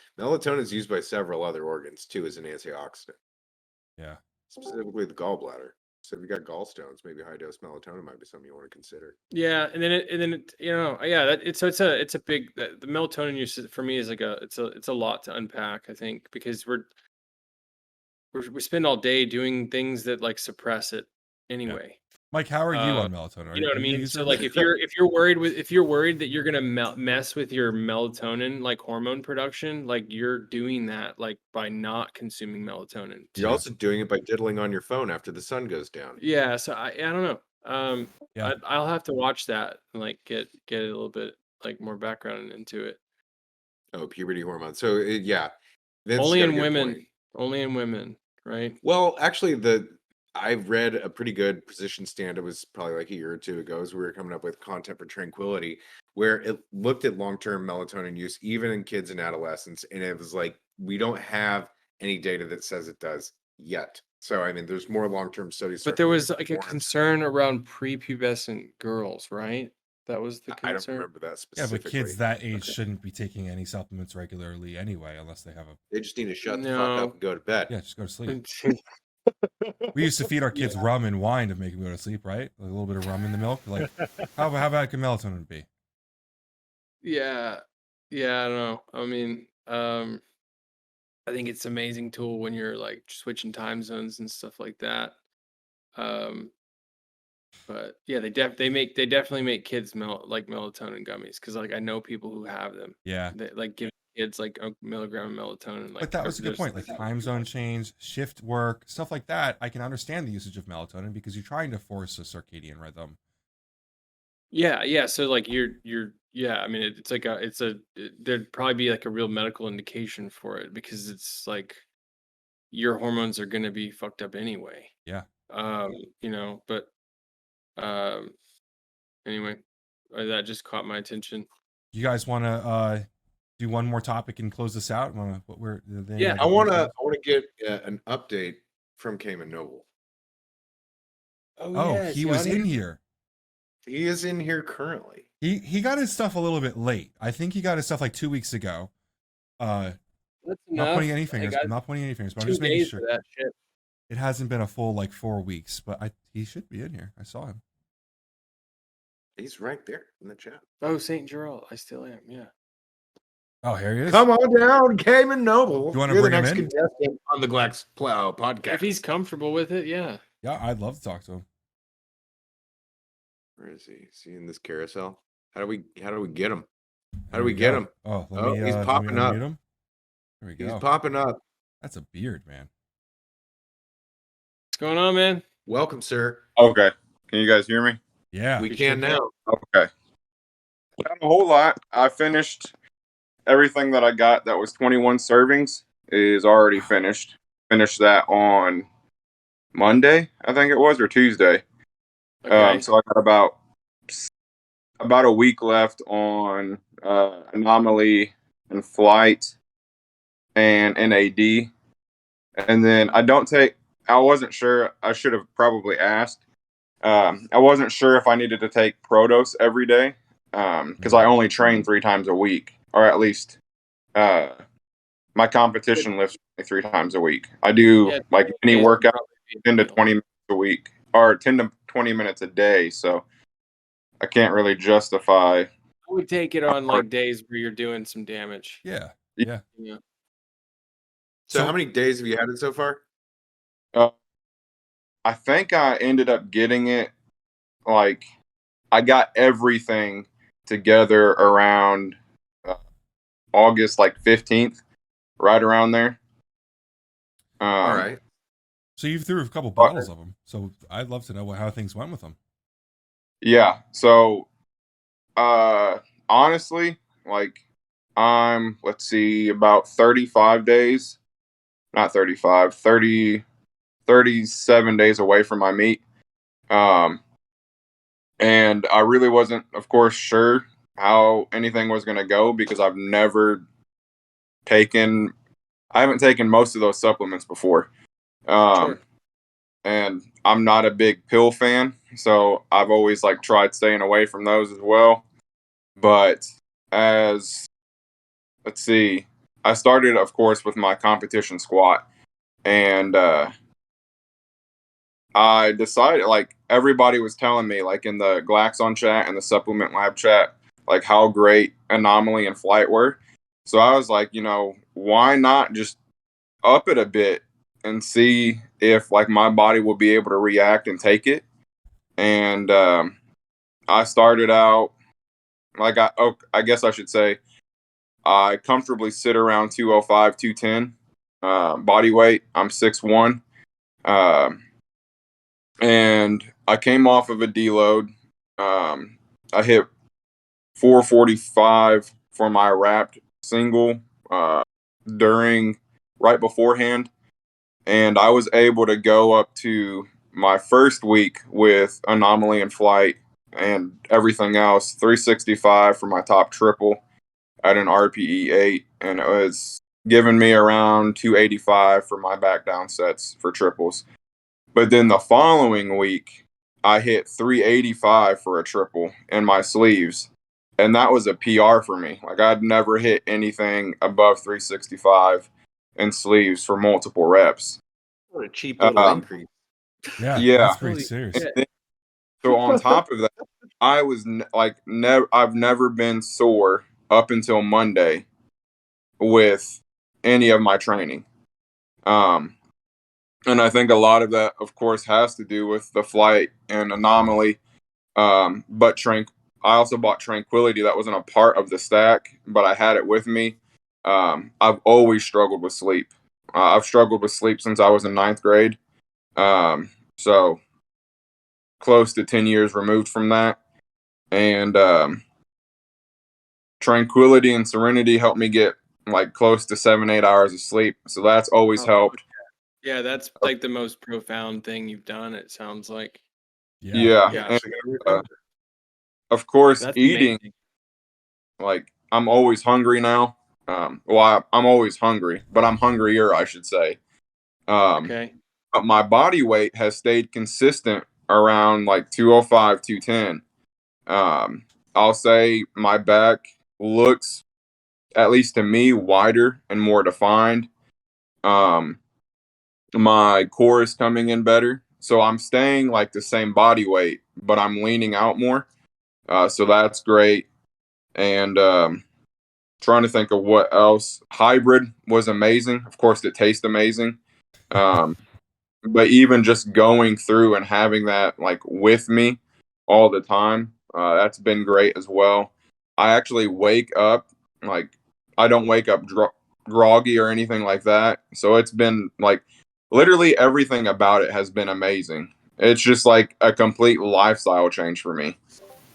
is used by several other organs too as an antioxidant, Yeah. specifically the gallbladder. So if you got gallstones, maybe high dose melatonin might be something you want to consider. Yeah, and then you know, yeah, it's a big the melatonin use for me is like it's a lot to unpack, I think, because we spend all day doing things that like suppress it anyway. Mike, how are you on melatonin? You know what I Are you a mean? user So of like it? if you're worried that you're gonna mess with your melatonin like hormone production, like you're doing that like by not consuming melatonin. You're also doing it by diddling on your phone after the sun goes down. Yeah, so I don't know. Yeah. I'll have to watch that and like get a little bit like more background into it. Oh, puberty hormone. So yeah, Vince Only got a in good women. point. Only in women, right? Well, actually, I've read a pretty good position stand. It was probably like a year or two ago as we were coming up with content for Tranquility, where it looked at long-term melatonin use, even in kids and adolescents, and it was like we don't have any data that says it does yet. So I mean, there's more long-term studies. But there was circulating like a more. concern around prepubescent girls, right? That was the I don't concern. remember that Yeah, specifically. but kids that age shouldn't be taking any supplements regularly anyway, unless they have a. They just need to shut the fuck No. up and go to bed. Yeah, just go to sleep. We used to feed our kids rum and wine to make them go to sleep, right? Like a little bit of rum in the milk. Like, how bad can melatonin be? Yeah. Yeah, I don't know. I mean, I think it's an amazing tool when you're like switching time zones and stuff like that. But yeah, they definitely make kids like melatonin gummies because like I know people who have them. Yeah. They like give kids like a milligram of melatonin. Like, But that was a good there's- point. Like time zone change, shift work, stuff like that. I can understand the usage of melatonin because you're trying to force a circadian rhythm. Yeah. So like yeah. I mean, it's like there'd probably be like a real medical indication for it because it's like your hormones are gonna be fucked up anyway. Yeah. You know, but anyway, that just caught my attention. You guys want to do one more topic and close this out? Yeah, I want to get an update from Cayman Noble. Oh, he was in here. He is in here currently. He got his stuff a little bit late. I think he got his stuff like 2 weeks ago. That's Not enough. pointing any fingers. I'm not pointing any fingers, but I'm just making 2 days sure. for that shit. It hasn't been a full like 4 weeks, but he should be in here. I saw him. He's right there in the chat. Oh, Saint Gerald, I still am. Yeah. Oh, here he is. Come on down, Cayman Noble. You wanna You're the bring him next in? contestant on the Glaxon podcast. If he's comfortable with it, yeah. Yeah, I'd love to talk to him. Where is he? Is he in this carousel? How do we get him? How There do we we get go. him? Oh, He's popping up. unmute him. There we go. He's popping up. That's a beard, man. What's going on, man? Welcome, sir. Okay. Can you guys hear me? Yeah. We can now. Okay. Not a whole lot. I finished everything that I got that was 21 servings is already finished. Finished that on Monday, I think it was, or Tuesday. Okay. So I got about about a week left on anomaly and flight and NAD. And then I wasn't sure. I should have probably asked. I wasn't sure if I needed to take Protos every day because I only train 3 times a week, or at least my competition lifts me 3 times a week. I do Yeah, like any days would workout probably be 10 to ideal. 20 minutes a week, or 10 to 20 minutes a day. So I can't really justify. I would take it on like days where you're doing some damage. Yeah. Yeah. Yeah. So how many days have you had it so far? I think I ended up getting it like I got everything together around August like 15th, right around there. All right. So you threw a couple bottles of them. So I'd love to know how things went with them. Yeah. So honestly, like I'm let's see, about 35 days, not 35, 30, 37 days away from my meet. And I really wasn't, of course, sure how anything was going to go because I haven't taken most of those supplements before. Sure. And I'm not a big pill fan, so I've always like tried staying away from those as well. But let's see, I started, of course, with my competition squat, and I decided, like, everybody was telling me, like, in the Glaxon chat and the supplement lab chat, like, how great Anomaly and Flight were. So I was like, why not just up it a bit and see if, like, my body will be able to react and take it. And I started out, like, I guess I should say, I comfortably sit around 205, 210 body weight. I'm 6'1". And I came off of a deload. I hit 445 for my wrapped single right beforehand, and I was able to go up to my first week with Anomaly and Flight and everything else, 365 for my top triple at an RPE 8, and it was giving me around 285 for my back down sets for triples. But then the following week, I hit 385 for a triple in my sleeves. And that was a PR for me. Like, I'd never hit anything above 365 in sleeves for multiple reps. What a cheap little increase. Yeah. Yeah. That's pretty Holy serious. shit. So on top of that, I was I've never been sore up until Monday with any of my training. And I think a lot of that, of course, has to do with the Flight and Anomaly. But I also bought Tranquility. That wasn't a part of the stack, but I had it with me. I've always struggled with sleep. I've struggled with sleep since I was in 9th grade. So close to 10 years removed from that. And Tranquility and Serenity helped me get like close to 7-8 hours of sleep. So that's always helped. Yeah, that's like the most profound thing you've done, it sounds like. Yeah. Yeah. And, of course, That's eating, amazing. like, I'm always hungry now. I'm always hungry, but I'm hungrier, I should say. Okay. But my body weight has stayed consistent around like 205, 210. I'll say my back looks, at least to me, wider and more defined. My core is coming in better. So I'm staying like the same body weight, but I'm leaning out more. So that's great. And trying to think of what else. Hybrid was amazing. Of course, it tastes amazing. But even just going through and having that like with me all the time, that's been great as well. I actually wake up like I don't wake up groggy or anything like that. So it's been like literally everything about it has been amazing. It's just like a complete lifestyle change for me.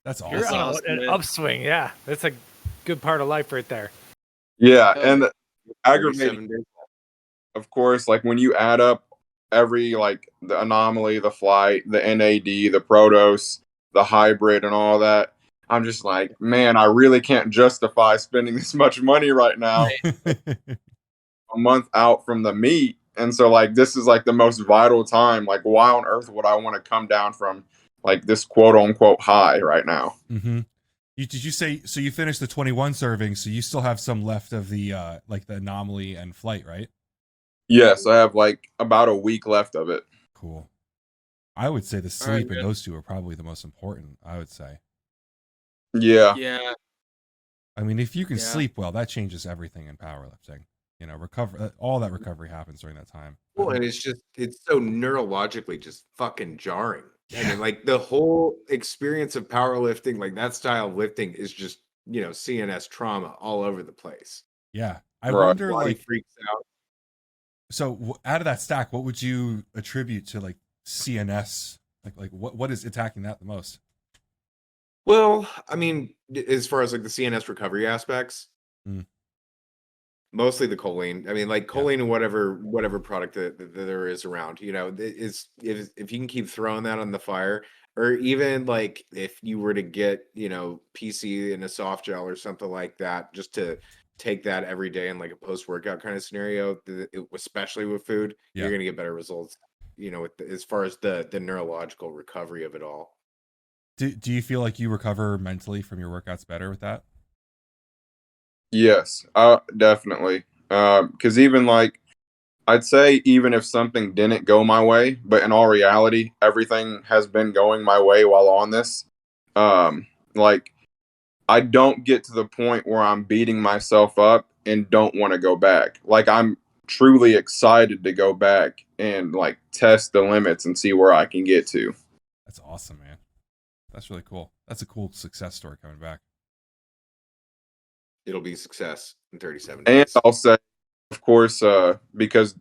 That's You're awesome. on awesome, an man. upswing. Yeah, that's a good part of life right there. Yeah, Hell and yeah. the aggravating, 37 days. of course, like when you add up every like the Anomaly, the Flight, the NAD, the Protos, the Hybrid, and all that, I'm just like, man, I really can't justify spending this much money right now, a month out from the meet. And so like this is like the most vital time. Like, why on earth would I want to come down from like this quote unquote high right now? Mm-hmm. Did you say so? You finished the 21 serving, so you still have some left of the like the anomaly and flight, right? Yes, I have like about a week left of it. Cool. I would say the All right, sleep in man. those two are probably the most important. I would say. Yeah. Yeah. I mean, if you can Yeah. sleep well, that changes everything in powerlifting. You know, recover all that recovery happens during that time. Well, and it's so neurologically just fucking jarring. I mean, like the whole experience of powerlifting, like that style of lifting is just, CNS trauma all over the place. Yeah, I Right. wonder, Body like, freaks out. so out of that stack, what would you attribute to like CNS? Like what is attacking that the most? Well, I mean, as far as like the CNS recovery aspects, Mm. mostly the choline. I mean, like choline and whatever product that there is around, is if you can keep throwing that on the fire, or even like if you were to get, PC in a soft gel or something like that, just to take that every day in like a post-workout kind of scenario, especially with food, Yeah. you're gonna get better results, as far as the neurological recovery of it all. Do you feel like you recover mentally from your workouts better with that? Yes, definitely. Because even like, I'd say even if something didn't go my way, but in all reality, everything has been going my way while on this. Like, I don't get to the point where I'm beating myself up and don't want to go back. Like, I'm truly excited to go back and like test the limits and see where I can get to. That's awesome, man. That's really cool. That's a cool success story coming back. It'll be a success in 37 And days. I'll say, of course, because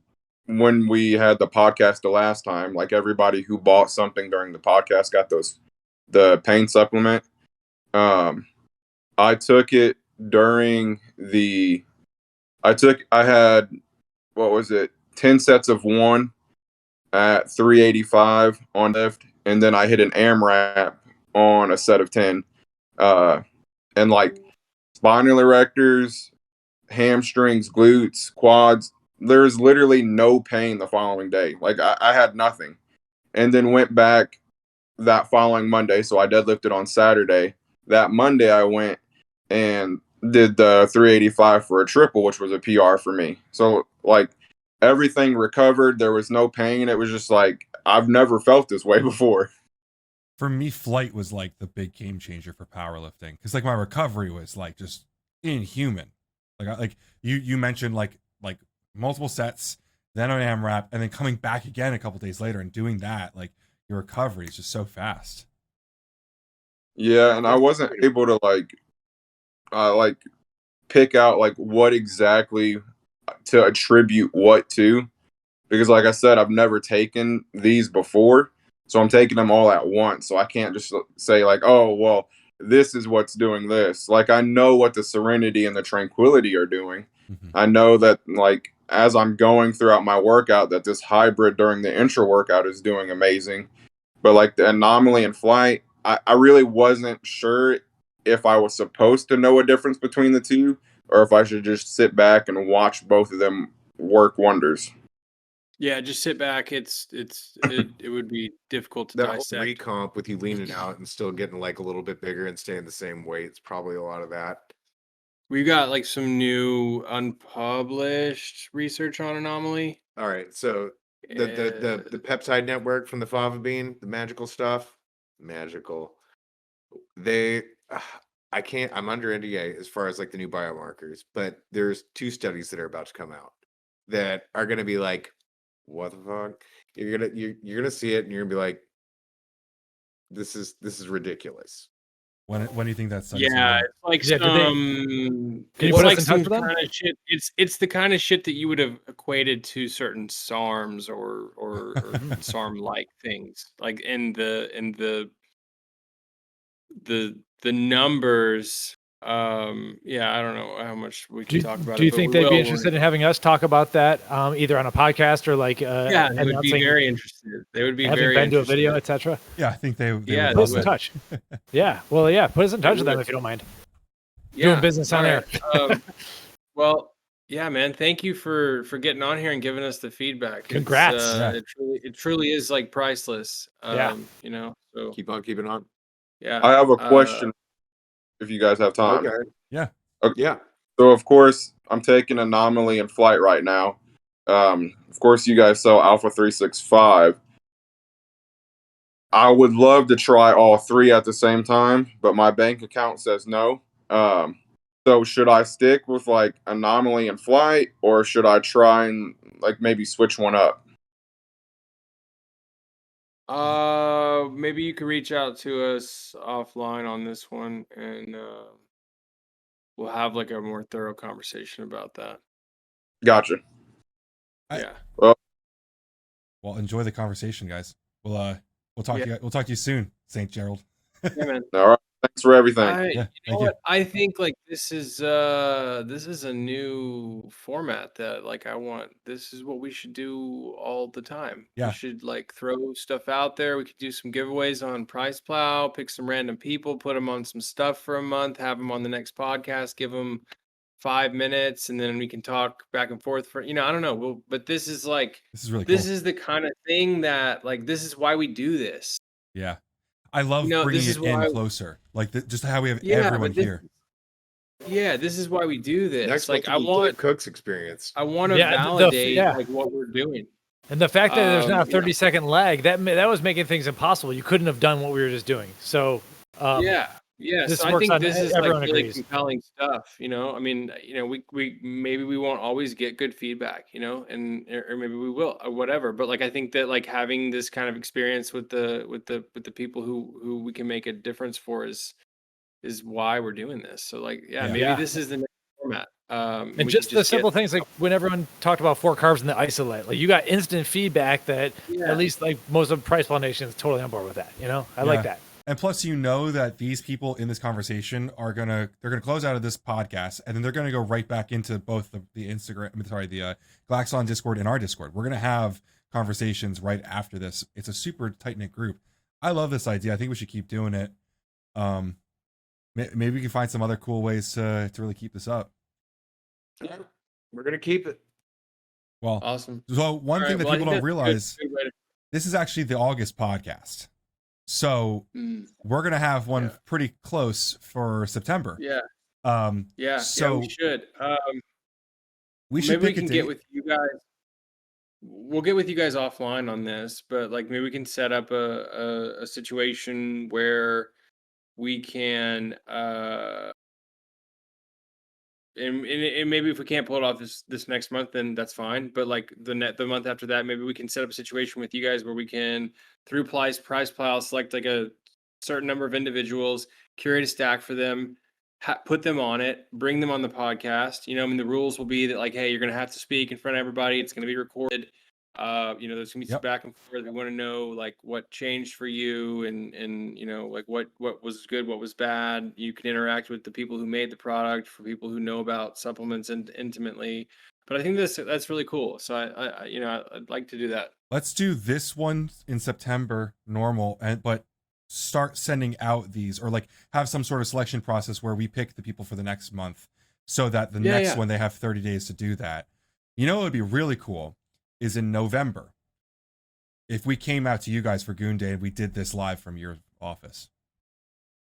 when we had the podcast the last time, like everybody who bought something during the podcast got the pain supplement. I took it during I had, what was it, 10 sets of one at 385 on lift, and then I hit an AMRAP on a set of 10. And like spinal erectors, hamstrings, glutes, quads, there's literally no pain the following day. Like I had nothing. And then went back that following Monday. So I deadlifted on Saturday. That Monday I went and did the 385 for a triple, which was a PR for me. So like everything recovered. There was no pain. It was just like, I've never felt this way before. For me, flight was like the big game changer for powerlifting because like my recovery was like just inhuman. Like you mentioned like multiple sets, then an AMRAP, and then coming back again a couple days later and doing that, like your recovery is just so fast. Yeah, and I wasn't able to like pick out like what exactly to attribute what to, because like I said, I've never taken these before, so I'm taking them all at once. So I can't just say like, oh well, this is what's doing this. Like I know what the serenity and the tranquility are doing. Mhm. I know that like as I'm going throughout my workout, that this hybrid during the intra workout is doing amazing. But like the anomaly and flight, I really wasn't sure if I was supposed to know a difference between the two, or if I should just sit back and watch both of them work wonders. Yeah, just sit back. It would be difficult to That whole dissect. recomp with you leaning out and still getting like a little bit bigger and staying the same weight, it's probably a lot of that. We've got like some new unpublished research on anomaly. All right, so the peptide network from the fava bean, the magical stuff, magical. They, I can't. I'm under NDA as far as like the new biomarkers, but there's 2 studies that are about to come out that are going to be like, what the fuck? You're gonna see it and you're gonna be like, this is ridiculous. When do you think that study's Yeah, gonna it's like Yeah, did they- some. Can you It's put us like in touch some with them? kind of shit. It's the kind of shit that you would have equated to certain SARMs or SARM like things. Like in the numbers Yeah, I don't know how much we Do can talk about do you it, but think we they'd will be when interested we- in having us talk about that, either on a podcast or like Yeah, they would be announcing very interested. They would be having very been to a interested. video, etc.? Yeah, I think they Yeah, would Put love us in would. that. touch. Yeah, well, yeah, put us in They touch with them would. if you don't mind. Yeah. Doing business on all air. right. Well, yeah, man. Thank you for getting on here and giving us the feedback. Congrats. Yeah. It truly is like priceless. Yeah. You know. So Keep on keeping on. yeah. I have a question if you guys have time. Okay. Yeah. Okay. Yeah. So of course I'm taking Anomaly in flight right now. Of course you guys sell Alpha 365. I would love to try all three at the same time, but my bank account says no. So should I stick with like Anomaly and flight, or should I try and like maybe switch one up? Maybe you could reach out to us offline on this one, and we'll have like a more thorough conversation about that. Gotcha. Yeah. Well, enjoy the conversation, guys. We'll talk to you. We'll talk to you soon, St. Gerald. Yeah, man. All right. Thanks for everything. Yeah, You know thank you. what? I think like this is a new format that like I want. This is what we should do all the time. Yeah. We should like throw stuff out there. We could do some giveaways on PricePlow, pick some random people, put them on some stuff for a month, have them on the next podcast, give them 5 minutes, and then we can talk back and forth for, I don't know. But this is like, This is really cool. this is the kind of thing that like, this is why we do this. Yeah. I love You know, bringing this it is in why- closer. Like just how we have Yeah, everyone but this- here. Yeah, this is why we do this. Next Like, month will be Dave Cook's experience. I want to Yeah, validate yeah. like what we're doing. And the fact that there's not a Yeah. 30-second lag, that was making things impossible. You couldn't have done what we were just doing. So Yeah. this So I works think on this is everyone like really agrees. compelling stuff. I mean, we maybe we won't always get good feedback, and or maybe we will, or whatever. But like, I think that like having this kind of experience with the people who we can make a difference for is why we're doing this. So like, Yeah. maybe Yeah. this is the next format. And we just could the simple things like when everyone talked about 4 carbs in the isolate, like you got instant feedback that Yeah. at least like most of PricePlow Nation is totally on board with that. I like that. And plus, that these people in this conversation they're gonna close out of this podcast, and then they're gonna go right back into both the Glaxon Discord and our Discord. We're gonna have conversations right after this. It's a super tight knit group. I love this idea. I think we should keep doing it. Maybe we can find some other cool ways to really keep this up. Yeah, we're gonna keep it. Well, Awesome. so one All thing right, that well, I people think don't that's realize, a good way to- this is actually the August podcast. So we're gonna have one Yeah. pretty close for September. Yeah. Yeah. So we should. we should Maybe we pick a can date. get with you guys. We'll get with you guys offline on this, but like maybe we can set up a situation where we can and maybe if we can't pull it off this next month, then that's fine. But like the month after that, maybe we can set up a situation with you guys where we can through PricePlow select like a certain number of individuals, curate a stack for them, put them on it, bring them on the podcast. I mean, the rules will be that like, hey, you're gonna have to speak in front of everybody. It's gonna be recorded. There's gonna be some Yep. back and forth. We want to know like what changed for you, and like what was good, what was bad. You can interact with the people who made the product, for people who know about supplements and intimately. But I think that's really cool. So I'd like to do that. Let's do this one in September, normal, but start sending out these, or like have some sort of selection process where we pick the people for the next month, so that the next one they have 30 days to do that. What would be really cool is in November, if we came out to you guys for Goon Day and we did this live from your office.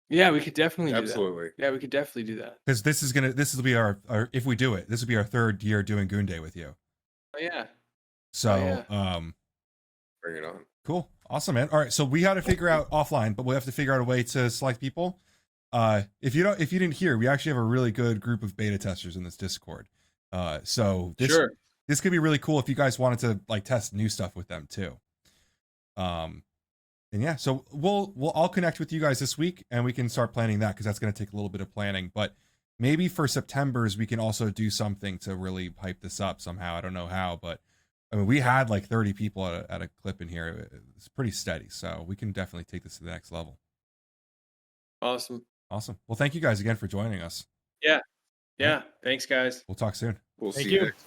Yeah, we could definitely do that. Absolutely. Yeah, we could definitely do that. Because this will be our if we do it, this will be our 3rd year doing Goon Day with you. Oh yeah. So Bring it on. cool, awesome, man. All right, so we got to figure out offline, but we'll have to figure out a way to select people. If you didn't hear, we actually have a really good group of beta testers in this Discord. So this could be really cool if you guys wanted to like test new stuff with them too. And yeah, so I'll connect with you guys this week and we can start planning that, because that's going to take a little bit of planning. But maybe for September's we can also do something to really hype this up somehow. I don't know how, but I mean, we had like 30 people at a clip in here. It's pretty steady, so we can definitely take this to the next level. Awesome. Awesome. Well, thank you guys again for joining us. Yeah. Thanks, guys. We'll talk soon. We'll Thank see you you. next